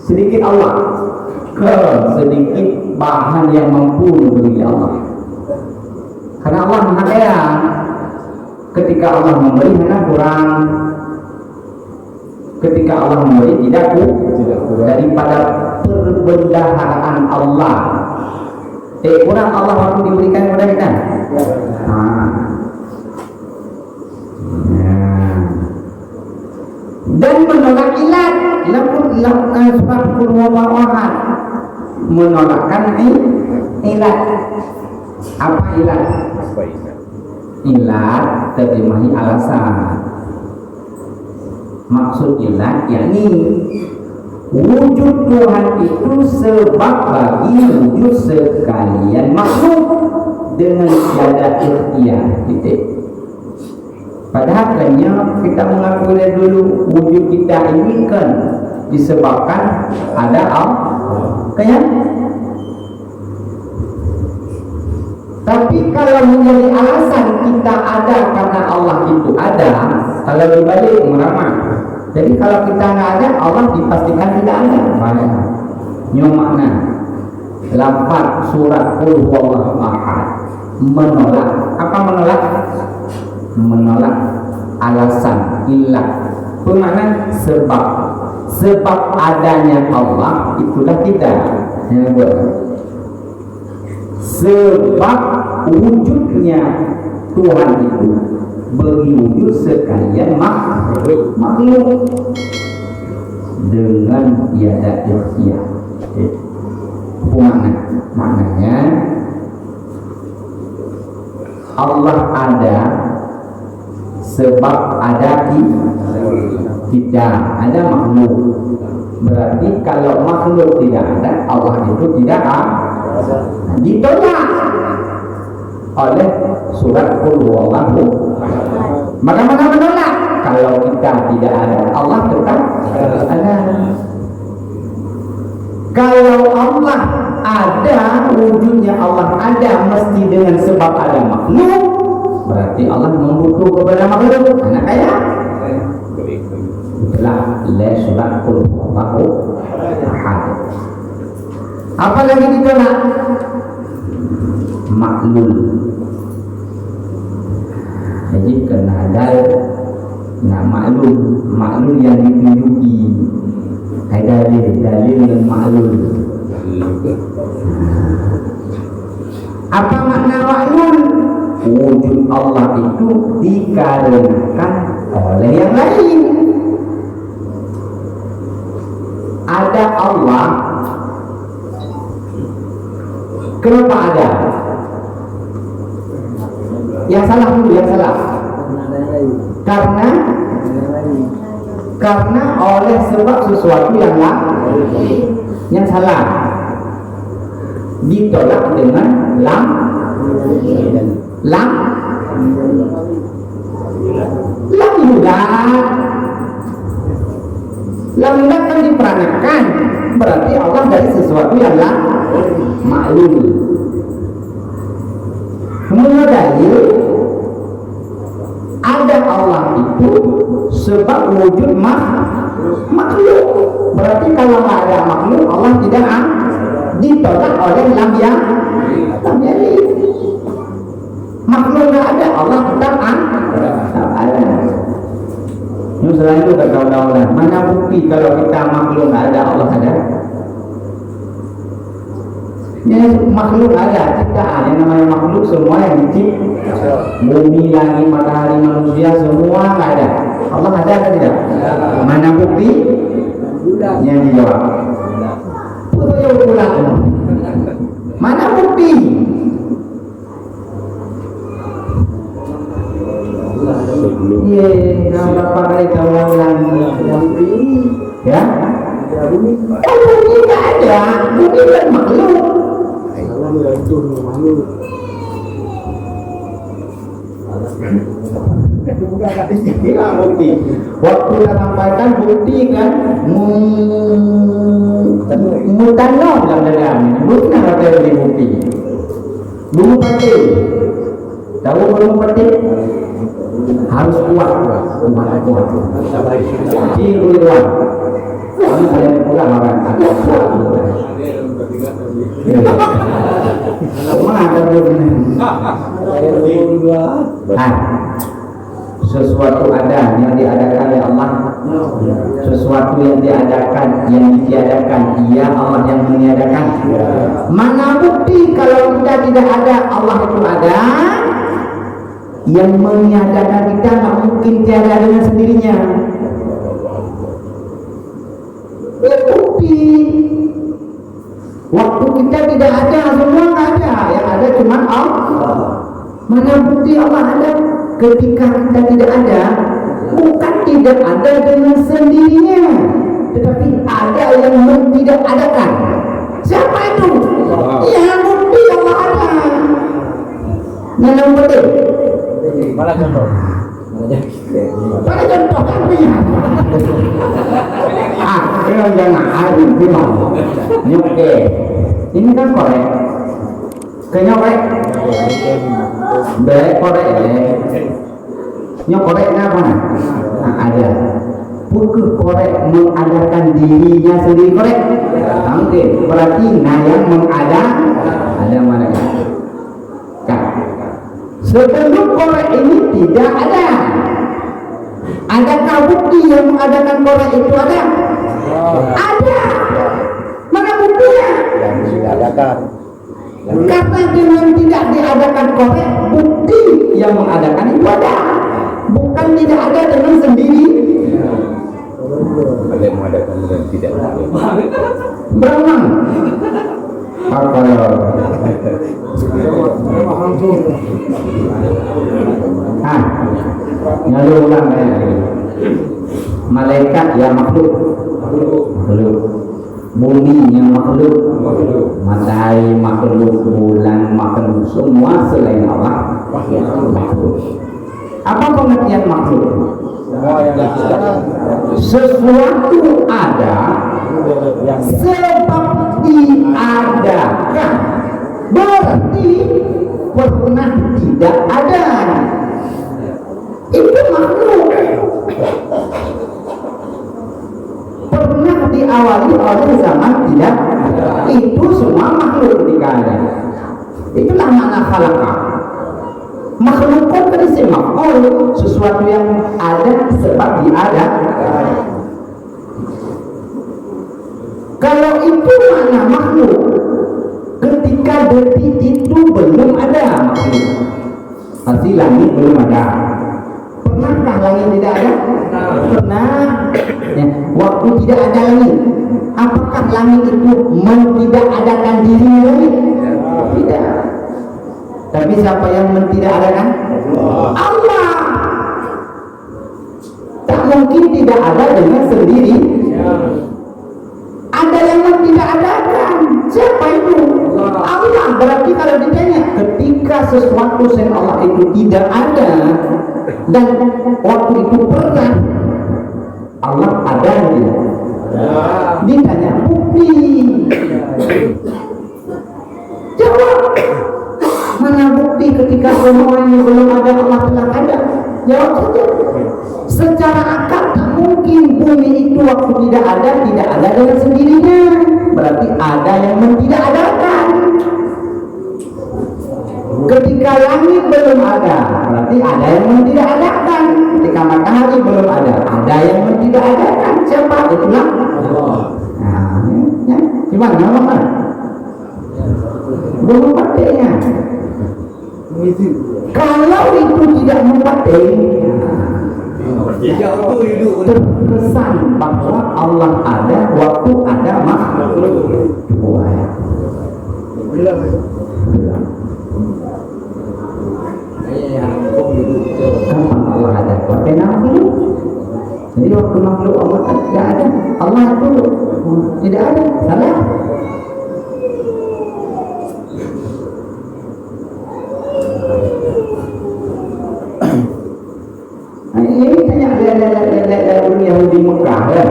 Sedikit Allah ke sedikit bahan yang mampu memberi Allah. Karena Allah maha kaya. Ketika Allah memberi hanya kurang. Ketika Allah memberi tidak kurang. Daripada perbendaharaan Allah. Kurang Allah waktu diberikan kepada kita. Dan menolak ilat. Surat Qul huwallahu ahad menolakkan ilat. Apa ilat? Ilat terjemahi alasan. Maksud ilat yakni wujud Tuhan itu sebab bagi wujud sekalian makhluk dengan tiada ikhtiar. Padahal kita mengakui dari dulu wujud kita ini kan disebabkan ada Allah. Tapi kalau menjadi alasan kita ada karena Allah itu ada, kalau dibalik meramah. Jadi kalau kita nggak ada, Allah dipastikan tidak ada. Nyo makna lafaz surat Qul huwallahu ahad menolak. Apa menolak? Menolak alasan ilah, bermakna sebab sebab adanya Allah itulah kita. Yang kedua, sebab wujudnya Tuhan itu beri wujud sekalian makhluk dengan tiada ikhtiar. Maknanya Allah ada sebab ada kita, ada makhluk. Berarti kalau makhluk tidak ada, Allah itu tidak ada. Ditolak oleh surat Qul Huwallahu. Bagaimana menolak? Kalau kita tidak ada, Allah tetap ada. Kalau Allah ada, wujudnya Allah ada mesti dengan sebab ada makhluk. Berarti Allah membutuh kepada makhluk. Anak kaya. Itulah surat Qul Huwallahu ahad. Apa lagi ditolak? Maklul. Jadi kena ada maklul yang ditunjuki. Ada dalil yang maklul. Apa makna maklul? Wujud Allah itu dikarenakan oleh yang lain. Ada Allah. Kenapa ada? Yang salah dulu, yang salah. Karena oleh sebab sesuatu yang lain. Yang salah ditolak dengan lam yulat kan diperanakan, berarti Allah dari sesuatu yang maklum. Menurut dalil ada Allah itu sebab wujud makhluk. Berarti kalau nggak ada makhluk, Allah tidak ditolak oleh lam yang makhluk nggak ada, Allah tetap ada. Yang selain itu kata ulama, mana bukti kalau kita makhluk nggak ada, Allah ada? Ini makhluk ada, ciptaan. Yang namanya makhluk semua yang dicipta, bumi, langit, matahari, manusia semua nggak ada. Allah ada atau tidak? Mana bukti? Yang dijawab. Mana bukti? Kalau berapa kali tahu lagi? Ya? Bumi nggak ada, bumi kan makhluk. Bukti. Waktu kita sampaikan bukti kan, mutano dalam dalam bukan ada yang bukti. Bulu pati, tahu bulu pati? Harus kuat. Jadi kuat. Kami kalian pulang orang ada sesuatu ada yang diadakan oleh Allah, sesuatu yang diadakan, yang ditiadakan, ia Allah yang meniadakan. Mana bukti kalau kita tidak ada, Allah itu ada? Yang meniadakan kita nggak mungkin tiada dengan sendirinya. Bukti waktu kita tidak ada, semua nggak ada, yang ada cuma Allah. Mana bukti Allah ada? Ketika kita tidak ada, bukan tidak ada dengan sendirinya, tetapi ada yang tidak adakan. Siapa itu? Yang bukti Allah ada. Yang betul. Mana contoh? Mana contoh kan punya? Kalau jangan ada gimana? Oke, ini kan korek. Kayaknya korek. Baik korek. Koreknya mana? Ada. Bukan korek mengadakan dirinya sendiri korek. Oke, berarti yang ada mana? Kan? Sebelum korek ini tidak ada. Adakah bukti yang mengadakan korek itu ada? Ada. Mana buktinya?
Yang diadakan.
Karena dengan tidak diadakan korek, bukti yang mengadakan itu ada. Bukan tidak ada dengan sendiri.
Ada yang mengadakan dan tidak ada.
Berenang. Apa ya? Nyalu ulang ya. Malaikat yang makhluk. Bumi yang makhluk. Matahari makhluk, bulan makhluk, semua selain Allah makhluk. Apa pengertian makhluk? Sesuatu ada sebab diadakan, berarti pernah tidak ada. Itu makhluk. Pernah diawali oleh zaman tidak ada. Itu semua makhluk ketika ada. Itulah makna khalaqah. Makhluk kan berisi makhluk, sesuatu yang ada sebab diadakan. Kalau itu makna makhluk, ketika detik itu belum ada makhluk, pasti langit belum ada. Pernahkah langit tidak ada? Pernah. Ya, waktu tidak ada langit, apakah langit itu tidak adakan diri langit? Tidak. Tapi siapa yang tidak adakan? Allah. Tak mungkin tidak ada dengan sendiri. Ada yang tidak adakan. Siapa itu? Allah. Berarti kalau ditanya, ketika sesuatu selain Allah itu tidak ada dan waktu itu pernah, Allah ada tidak? Ditanya bukti. Jawab. Mana bukti ketika semuanya belum ada Allah telah ada? Jawab saja. Secara akal tak mungkin bumi itu waktu tidak ada dengan sendirinya. Berarti ada yang tidak adakan. Ketika langit belum ada, berarti ada yang tidak adakan. Ketika matahari belum ada yang tidak adakan. Siapa? Itulah Allah. Nah, ya. Gimana Mama? Belum patenya. Kalau itu tidak mempadai, terkesan bahwa Allah ada waktu ada makhluk. Kapan Allah ada? Waktu makhluk. Jadi waktu makhluk Allah tidak ada. Allah itu tidak ada. Salah. Ini tanya Yahudi Mekah ya.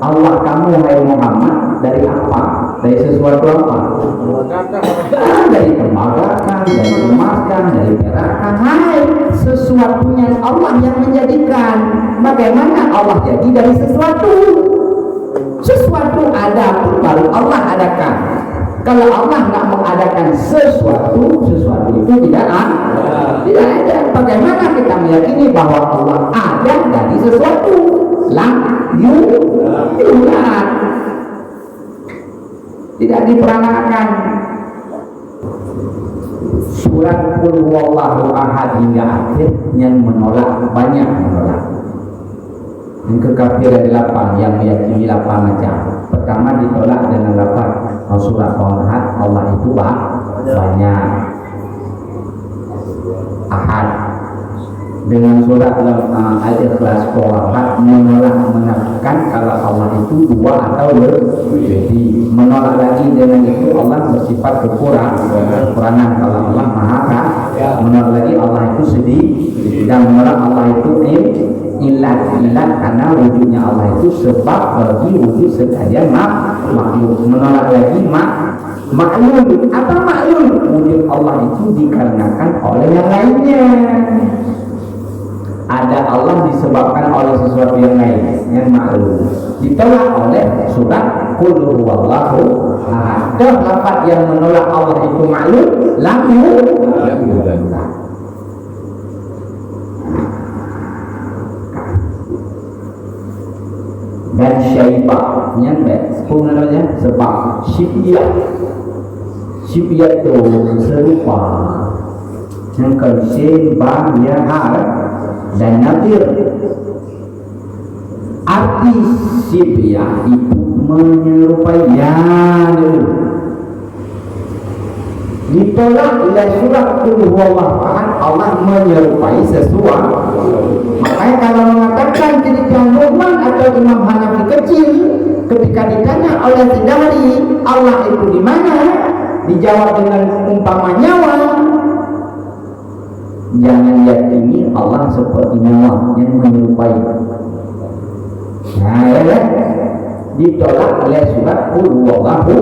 Allah kamu hai Muhammad dari apa? Dari sesuatu apa? Dari temagakan, dari emaskan, dari perakkan. Hai, sesuatunya Allah yang menjadikan. Bagaimana Allah jadi dari sesuatu? Sesuatu ada pun baru Allah adakan. Kalau Allah nggak mengadakan sesuatu itu tidak ada. Bagaimana kita meyakini bahwa Allah ada dari sesuatu? Yulat. Tidak diperanakan. Surat Qul Huwallahu Ahad hingga akhir yang banyak menolak. Yang kekafiran 8 yang meyakini 8 macam. Pertama ditolak dengan lafaz surat Ahad, Allah itu banyak. Ahad. Dengan surat Al-Ikhlas Ahad menolak menafikan kalau Allah itu dua atau lebih. Menolak lagi dengan itu Allah bersifat kekurangan kalau Allah Maha. Menolak lagi Allah itu sedih dan menolak Allah itu ilat karena wujudnya Allah itu sebab bagi wujud sekalian makhluk. Menolak lagi maklum. Apa maklum? Wujud Allah itu dikarenakan oleh yang lainnya. Ada Allah disebabkan oleh sesuatu yang lain yang maklum. Ditolak oleh surat Qul Huwallahu Ahad. Lafaz yang menolak Allah itu maklum, lam yulad. dan syaibah nyampe sebenarnya sebab syibiah itu serupa yang kersin bang ya har dan nadir. Arti syibiah itu menyerupai yang ditolak oleh surat Qul huwallahu ahad. Allah menyerupai sesuatu. Makanya kalau mengatakan demikian Luqman atau Imam Hanafi kecil, ketika ditanya oleh Sidari Allah itu di mana, dijawab dengan umpama nyawa. Jangan yakini Allah seperti nyawa yang menyerupai. Nah, ya, ditolak oleh surat Qul huwallahu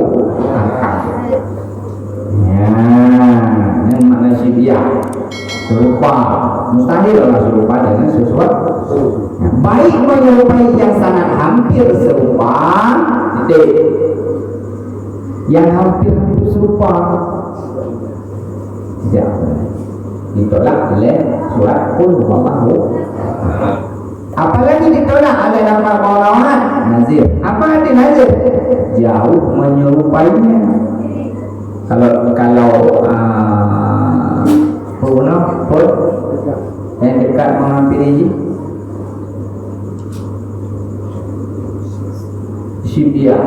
ahad. Ya, yang mana syibiah serupa, mustahil Allah serupa dengan sesuatu. Ya, baik menyerupai yang sangat hampir serupa, titik. Yang hampir serupa tidak ditolak oleh surat Qul huwallahu ahad. Apalagi ditolak oleh nama orang nazir. Apa arti nazir? Jauh menyerupainya. Kalau yang dekat mengambil ini syibiah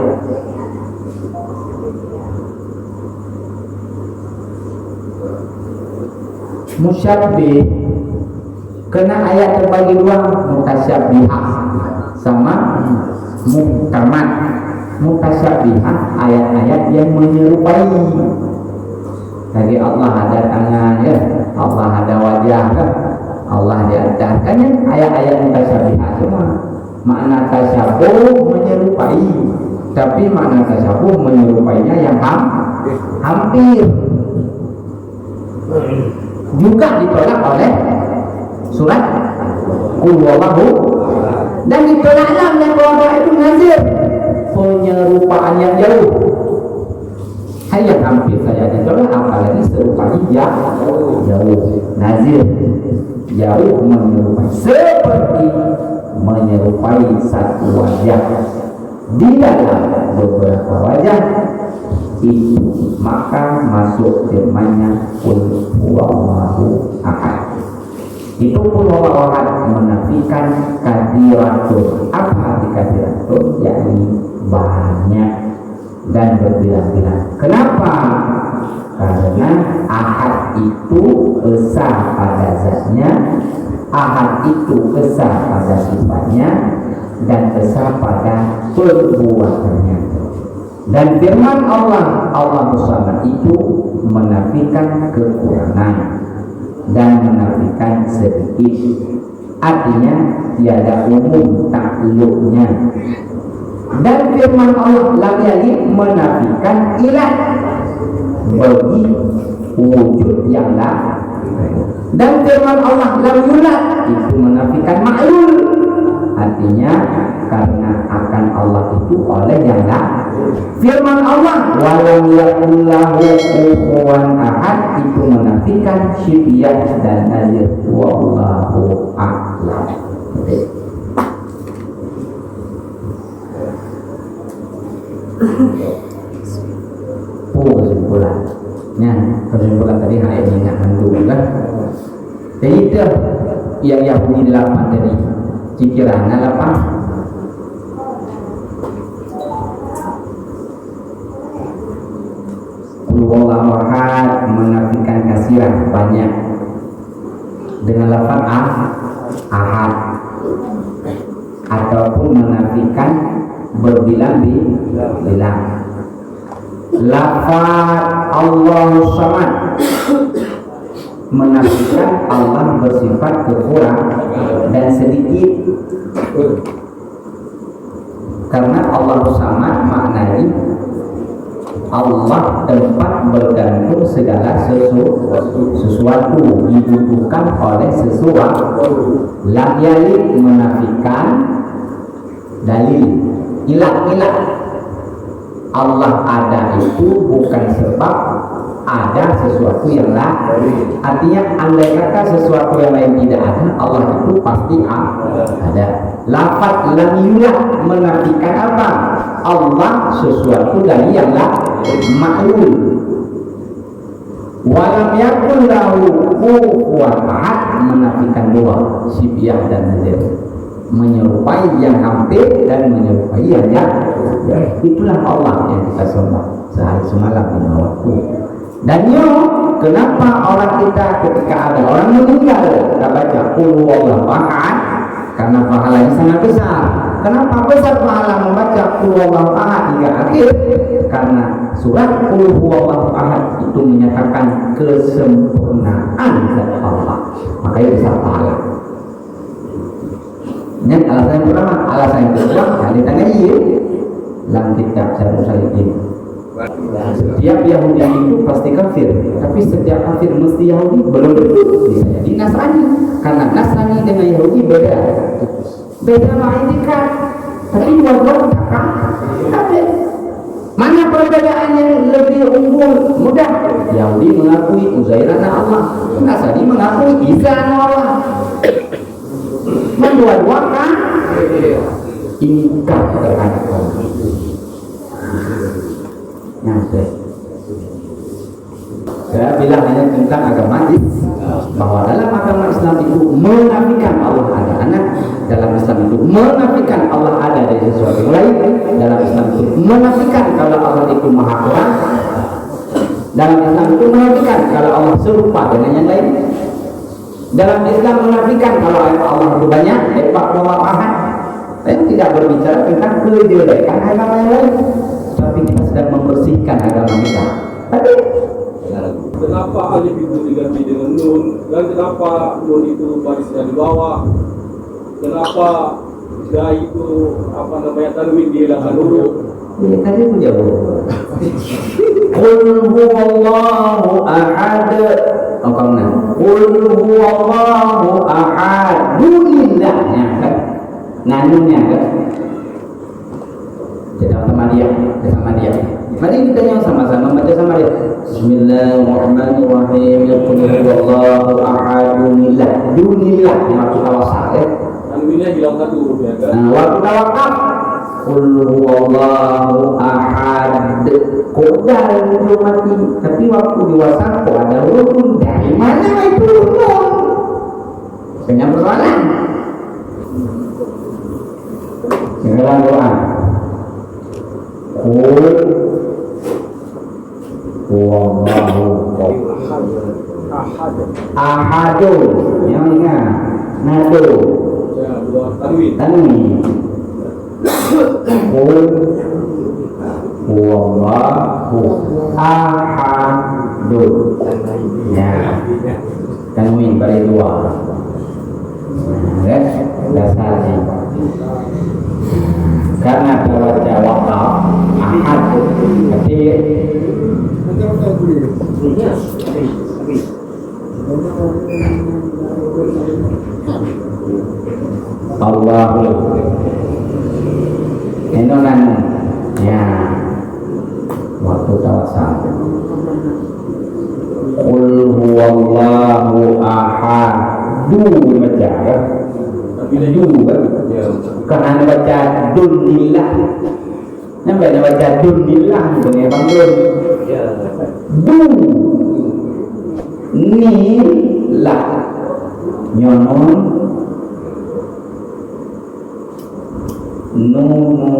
musyabbih kena ayat terbagi dua, mutasyabihah sama muhkamat. Mutasyabihah ayat-ayat yang menyerupai. Lagi Allah ada tangan ya, Allah ada wajah kan, Allah di atas kan ya, ayat-ayat mutasyabihah cuma makna tasyabuh menyerupai, tapi makna tasyabuh menyerupainya yang hampir. Juga ditolak oleh surat Qul huwallahu dan ditolaklah oleh bahwa itu nazir, penyerupaan yang jauh. Yang hampir saja ditolak, apalagi serupanya jauh. Nazir jauh menyerupai, seperti menyerupai satu wajah di dalam beberapa wajah itu, maka masuk firman-Nya Qul huwallahu ahad. Itu Qul huwallahu ahad menafikan kathiratul. Apa arti kathiratul? Yakni banyak dan berbilang-bilang. Kenapa? Karena ahad itu esa pada zatnya, ahad itu esa pada sifatnya, dan esa pada perbuatannya. Dan firman Allah bersama itu menafikan kekurangan dan menafikan sedikit. Artinya tiada umum takluknya. Dan firman Allah lagi menafikan ilah bagi wujud yang lain. Dan firman Allah lam yulad itu menafikan ma'lul. Artinya karena akan Allah itu oleh yang lain. Firman Allah walam yakul lahu kufuwan ahad itu menafikan syibiah dan nazir. Wallahu a'lam. Kesimpulan tadi hanya ingatkan dulu kan. Jadi itu yang bunyi 8 tadi. Cikirannya 8. Wallahu ahad menafikan kasiran banyak dengan lafaz ahad, ataupun menafikan berbilang-bilang. Lafaz Allahu samad menafikan Allah bersifat kekurangan dan sedikit, karena Allah samad maknanya Allah tempat bergantung segala sesuatu, dibutuhkan oleh sesuatu. Lam yalid menafikan dalil, ilah Allah ada itu bukan sebab ada sesuatu yang lain. Artinya andai kata sesuatu yang lain tidak ada, Allah itu pasti ada. Lafaz lam yulad menafikan apa? Allah sesuatu dari yang maklum. Walam yakun lahu kufuwan ahad menafikan dua, syibiah dan nazir, menyerupai yang hampir dan menyerupai yang itulah Allah yang kita sembah sehari semalam di waktu. Dan kenapa orang kita ketika ada orang meninggal kita baca qul huwallahu ahad? Karena pahalanya sangat besar. Kenapa besar pahala membaca qul huwallahu ahad hingga akhir? Karena surat qul huwallahu ahad itu menyatakan kesempurnaan zat Allah, makanya besar pahala. Ini alasan yang pertama. Alasan yang kedua, kalian iya dalam kitab Syarh Salihin. Setiap Yahudi itu pasti kafir, tapi setiap kafir mesti Yahudi belum tentu bisa jadi Nasrani. Karena Nasrani dengan Yahudi beda ma'indikat, tapi dua-dua kafir. Mana perbedaan yang lebih unggul? Mudah. Yahudi mengakui Uzair anak Allah, Nasrani mengakui Isa anak Allah. Dua-dua kan ingkar terhadap Allah. Saya bilang hanya tentang agama bahwa dalam agama Islam itu menafikan Allah ada anak, dalam Islam itu menafikan Allah ada dari sesuatu yang lain, dalam Islam itu menafikan kalau Allah itu maha kuasa, dalam Islam itu menafikan kalau Allah serupa dengan yang lain, dalam Islam menafikan kalau Allah itu banyak, hebat bahwa ahad. Saya tidak berbicara tentang kejelekan agama yang lain, tapi kita sedang membersihkan agama kita. Tapi
kenapa alif itu diganti dengan nun, dan kenapa nun itu barisnya di bawah? Kenapa da itu tanwin dihilangkan dulu?
Ya, tadi pun jawab. Qul huwallahu ahad. Oh, kamu Qul huwallahu ahad. Dunillahnya kan. Nanunnya kan. Sama dia. Mari kita yang sama-sama baca sama dia. Bismillahirrahmanirrahim. Qul huwallahu ahad. Dunillah maksud tawassul ya.
Tanwinnya hilang satu huruf ya kan.
Nah, waktu tawakal qul huwallahu ahad. Kodal belum mati, tapi waktu diwasan kok ada huruf dari mana itu huruf? Banyak persoalan. Sekarang doa. Qul huwallahu ahadun. Yang ingat nado.
Ya, dua tanwin.
Qul huwallahu ahadun. Ya, tanwin pada dua. Nah, dasarnya. Karena baca wakaf ahad kecil. Allahu enonan ya waktu tawassul. Qul huwallahu ahad. Baca ya. Karena baca dunillah. Nampak baca dunillah dengan bangun. Dunillah. Nyonon nunu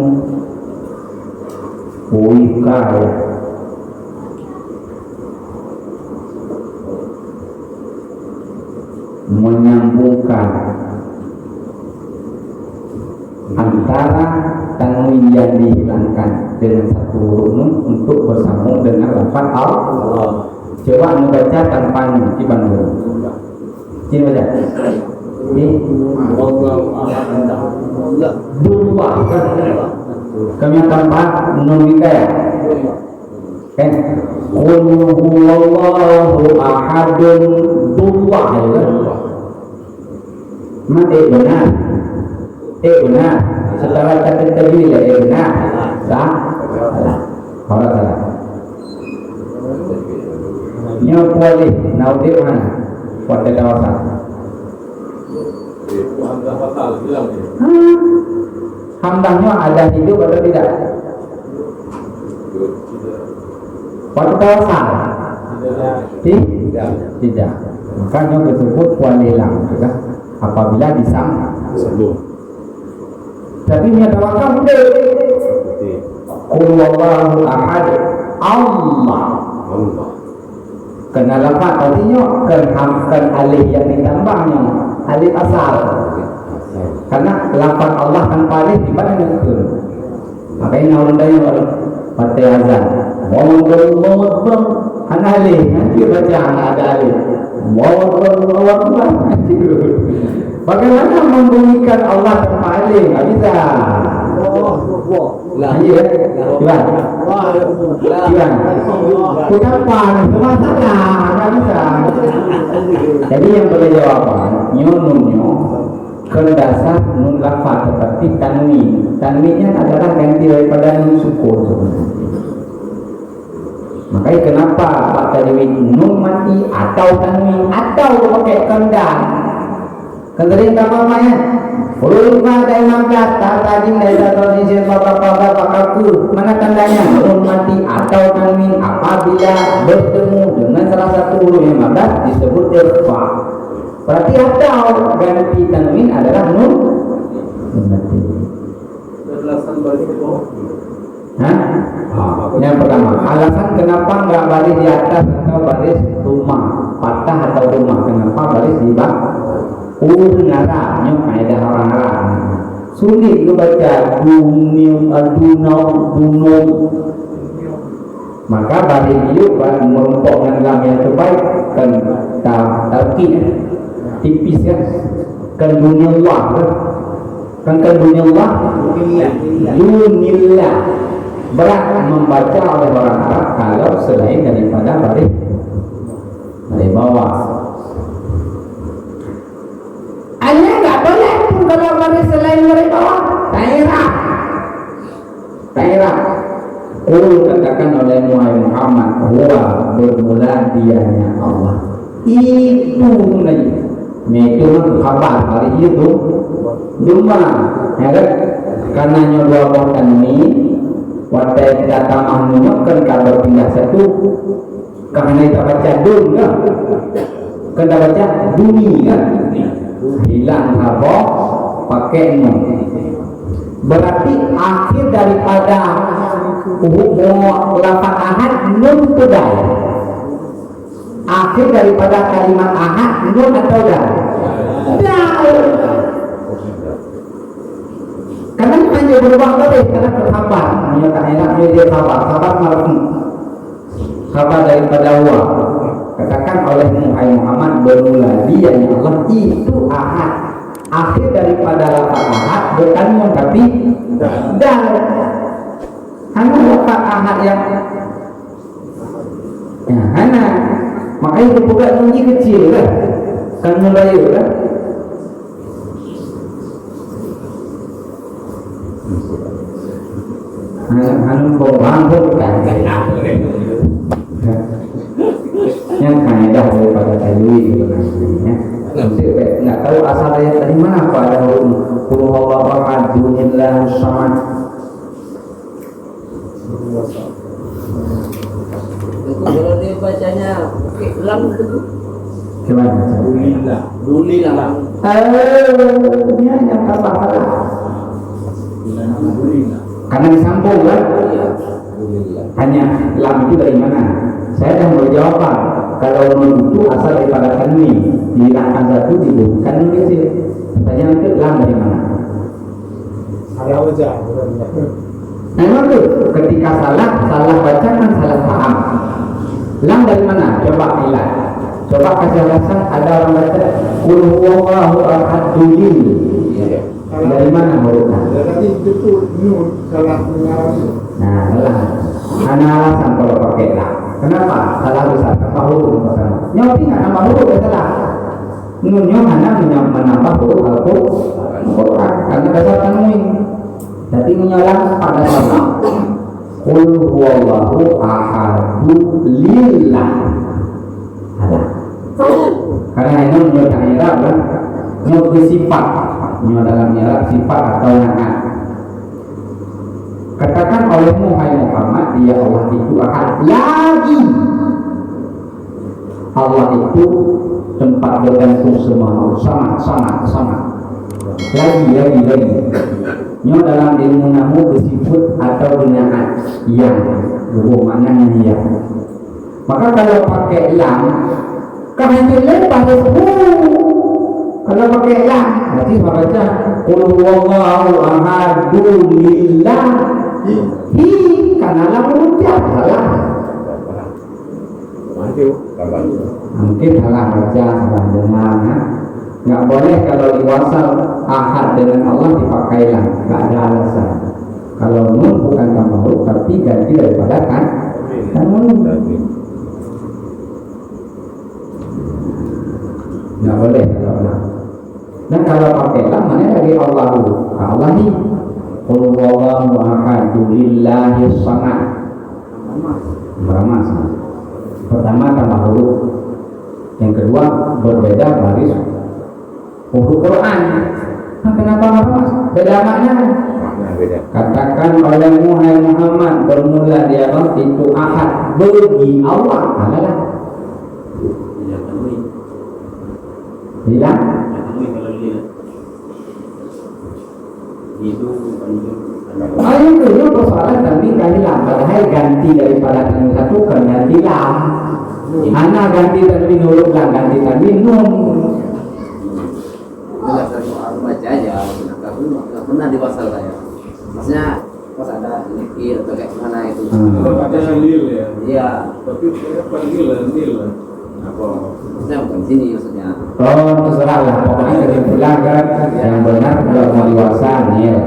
uikaya menyambungkan antara tanwin yang dihilangkan dengan satu huruf nun untuk bersambung dengan lafaz Allah. Coba membaca tanpa kiban dulu. Sini baca. Dua kami tanpa nun ya. Qul huwallahu ahadun dua ya. Mati benar. Benar. Setelah kata tadi ya benar. Salah. Kalau salah. Nyo boleh naudip mana? Pada kawasan.
Hamzah fatal bilang dia.
Hamdahnya ada hidup atau tidak? Pada kawasan. Tidak. Makanya disebut walilang juga apabila disang
Sebelum.
tapi nya tawakal udah qul wallahu ahad Allah kena lafaz artinya kan alif yang ditambahnya alif asal karena lafaz Allah tanpa alif di mana mungkin makanya orang lain pada azan Allahu akbar kan alif nanti baca ada alif Allahu akbar bagaimana membunyikan Allah tanpa alif enggak bisa Iwan ucapan masalah enggak bisa jadi yang boleh jawaban nyununnya kedasar nun lafaz seperti tanwinnya adalah ganti daripada nun sukun sebenarnya. Makanya kenapa Pak Tajwid nun mati atau tanwin atau pakai kendang kendering kapalnya Ulumah dari 15 tajim dari tradisi bapak-bapak bapakku mana tandanya nun mati atau tanwin apabila bertemu dengan salah satu huruf yang 15 disebut irfa. Berarti atau ganti tanwin adalah nun mati.
Alasan balik itu.
Yang pertama, alasan kenapa enggak baris di atas atau baris rumah, patah atau rumah, kenapa baris di bawah? Ngarahnya ada orang Arab. Sulit lu baca dunum. Maka baris itu kan merumpok dengan yang terbaik kan tarkih tipis kan dunia Allah kan dunia Allah dunillah berat membaca oleh orang Arab kalau selain daripada baris dari bawah. Hanya enggak boleh kalau baris selain dari bawah. Tairah. Katakan oleh Muhammad huwa bermula dianya Allah. Itu lagi. Itu khabar hari itu. Cuma ya kan karena dua bahkan ini wadah data mahnunya kan kalau pindah satu karena kita baca dun kan kita baca duni kan hilang apa pakai nun berarti akhir daripada lafaz ahad nun tudai akhir daripada kalimat ahad nun atau dal karena hanya berubah boleh karena berkhabar menyatakan enaknya dia khabar marfu khabar daripada wa katakan oleh Muhammad bermula dia yang Allah itu ahad akhir daripada lafaz ahad bertanya tapi dal hanya lafaz ahad yang hanya makanya itu bukan bunyi kecil kan mulai kan Hanum orang pun kan yang kaedah daripada tajwid itu namanya. Nggak tahu asalnya dari mana pada qul huwallahu ahad Allahu samad.
Kalau dia bacanya lam
Gimana?
Dunilah.
Dia yang salah. Karena disambung kan? Hanya lam itu dari mana? Saya dah menjawab kalau nun itu asal daripada tanwin dihilangkan satu dibubuhkan nun kecil. Pertanyaan itu lam dari mana?
Ada wajah.
Memang tuh ketika salah baca kan salah paham. Lam dari mana? Coba hilang. Coba kasih alasan ada orang baca qul huwallahu ahad dari mana hurufnya?
Jadi itu nun salah mengarang.
Nah, ada alasan kalau pakai lah. Kenapa? Salah besar apa huruf pertama? Nyopi nggak nambah huruf ya salah. Nunnya hanya menambah huruf Al-Quran karena dasar tanwin. Jadi menyolang pada nama. Qul huwallahu ahadu lillah. Alah. Karena ini menurut Arab kan, menurut sifat, menurut dalam Arab sifat atau naat. Katakan olehmu hai Muhammad, ya Allah itu ahad lagi. Allah itu tempat bergantung semua, sama. Lagi. Nyo dalam ilmu nahu bersifat atau benaat yang maknanya yang. Maka kalau pakai lam, kahitulnya pada kalau pakai lam, berarti baca qul huwallahu ahad lillah. Karena lam ucap salah. Mungkin salah baca, salah dengar. Nggak boleh kalau diwasal ahad dengan Allah dipakai lam, nggak ada alasan. Kalau nun bukan tambahu tapi ganti daripada kan nun. Nggak boleh kalau lam. Dan kalau pakai lam mana lagi Allahu? Allah ni qul huwallahu ahad lillahis samad. Beramas. Pertama tambah huruf. Yang kedua berbeda baris huruf Quran. Nah, kenapa mas? Beda makna. Katakan olehmu hai Muhammad, bermula di Allah itu ahad bagi Allah. Adalah. Bila? Yang kedua persoalan tapi kali lam. Padahal ganti daripada tanwin satu ke ganti lam. Anak ganti tanwin huruf lam, ganti tanwin nun.
Baca aja, nggak pernah diwasal saya. Maksudnya pas ada nikir atau kayak mana itu.
Ada nil ya.
Iya.
Tapi saya panggil nil. Apa?
Maksudnya bukan sini maksudnya.
Oh terserah lah, pokoknya kesimpulan kan yang benar kalau mau diwasal nil.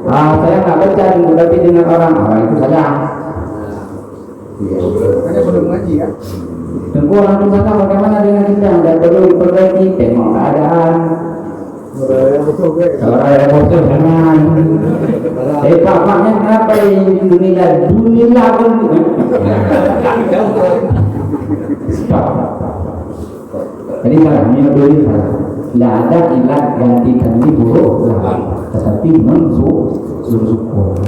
Saya nggak baca tapi dengan orang itu saja.
Hanya belum ngaji kan?
Tunggu orang itu saja bagaimana dengan kita dan perlu diperbaiki, tengok keadaan. Kalau ada bocor jangan. Paknya kenapa dunia pun. Stop. Jadi salahnya boleh salah. Tidak ada ilat ganti tanwin huruf lah, tetapi mensyukur.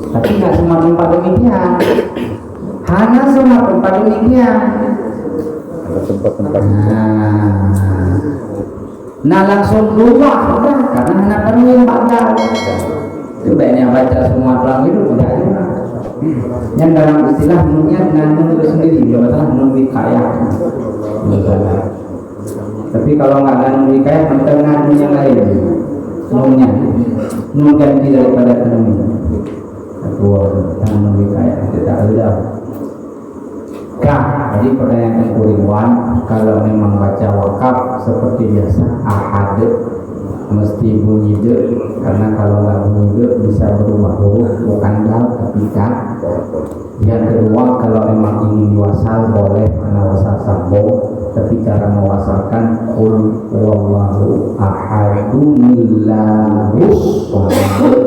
Tapi nggak semua tempat demikian. Hanya semua tempat demikian.
Ada tempat-tempat.
Nah langsung keluar karena anak tanwin batal. Sebaiknya baca semua pelang itu tidak juga. Yang dalam istilah nunnya nun itu sendiri, masalah nun wikayah. Tapi kalau nggak ada nun wikayah, tengah nun yang lain. Nunnya, nun ganti daripada tanwin. Kedua, nun wikayah tidak ada. Jadi pertanyaan Kuriwan, kalau memang baca wakaf seperti biasa ahad mesti bunyi de, karena kalau nggak bunyi de bisa berubah huruf bukan dal tapi ka. Yang kedua, kalau memang ingin diwasal boleh karena wasal sambung, tapi cara mewasalkan qul huwallahu ahadun lillahis samad.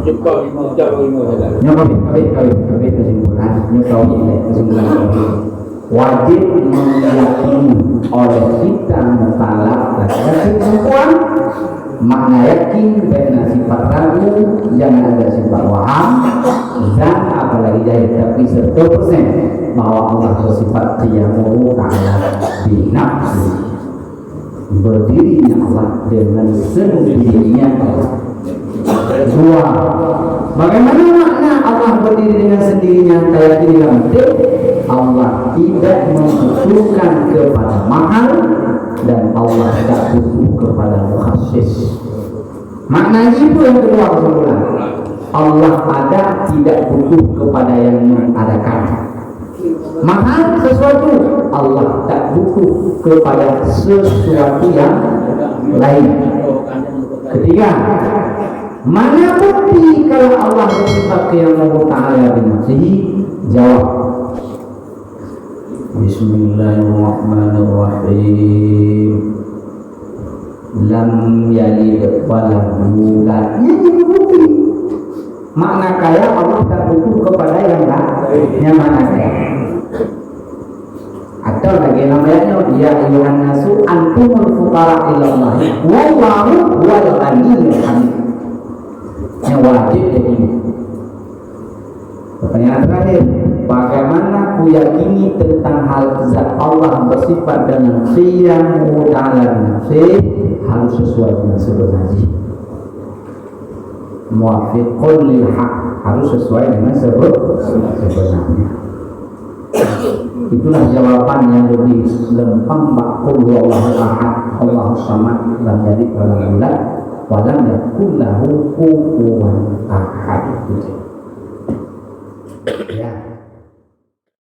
Kami kesimpulan wajib meyakini oleh kita mutalak laki-laki perempuan makna yakin dengan sifat ragu, jangan ada sifat waham dan apalagi jahil, tapi 100% bahwa Allah bersifat qiyamul ta'ala binafsi, berdirinya Allah dengan sendirinya. Dua, bagaimana makna Allah berdiri dengan sendirinya? Kayak ini Allah tidak membutuhkan kepada mahal dan Allah tidak butuh kepada mukhassis. Maknanya itu yang kedua kesimpulan. Allah ada, tidak butuh kepada yang mengadakan. Mahal sesuatu, Allah tak butuh kepada sesuatu yang lain. Ketiga, mana bukti kalau Allah bersifat qiyamul ta'ala binafsihi? Jawab. Bismillahirrahmanirrahim. Lam yalid wa lam yulad. Ini bukti. Makna kaya Allah tak butuh kepada yang lain. Yang mana kaya? Atau lagi namanya ya ayuhan nasu antumul fuqara ila Allah wallahu huwal ghaniyyul hamid. Yang wajib jadi ini. Pertanyaan terakhir, bagaimana ku yakini tentang hal zat Allah bersifat dengan qiyamu ta'ala nafsi harus sesuai dengan sebenarnya. Muwafiqun lil haq harus sesuai dengan sebenarnya. Itulah jawaban yang lebih lempeng. Qul huwallahu ahad Allahus samad lam yalid wa lam yulad wa lam yakul lahu kufuwan ahad. Ya.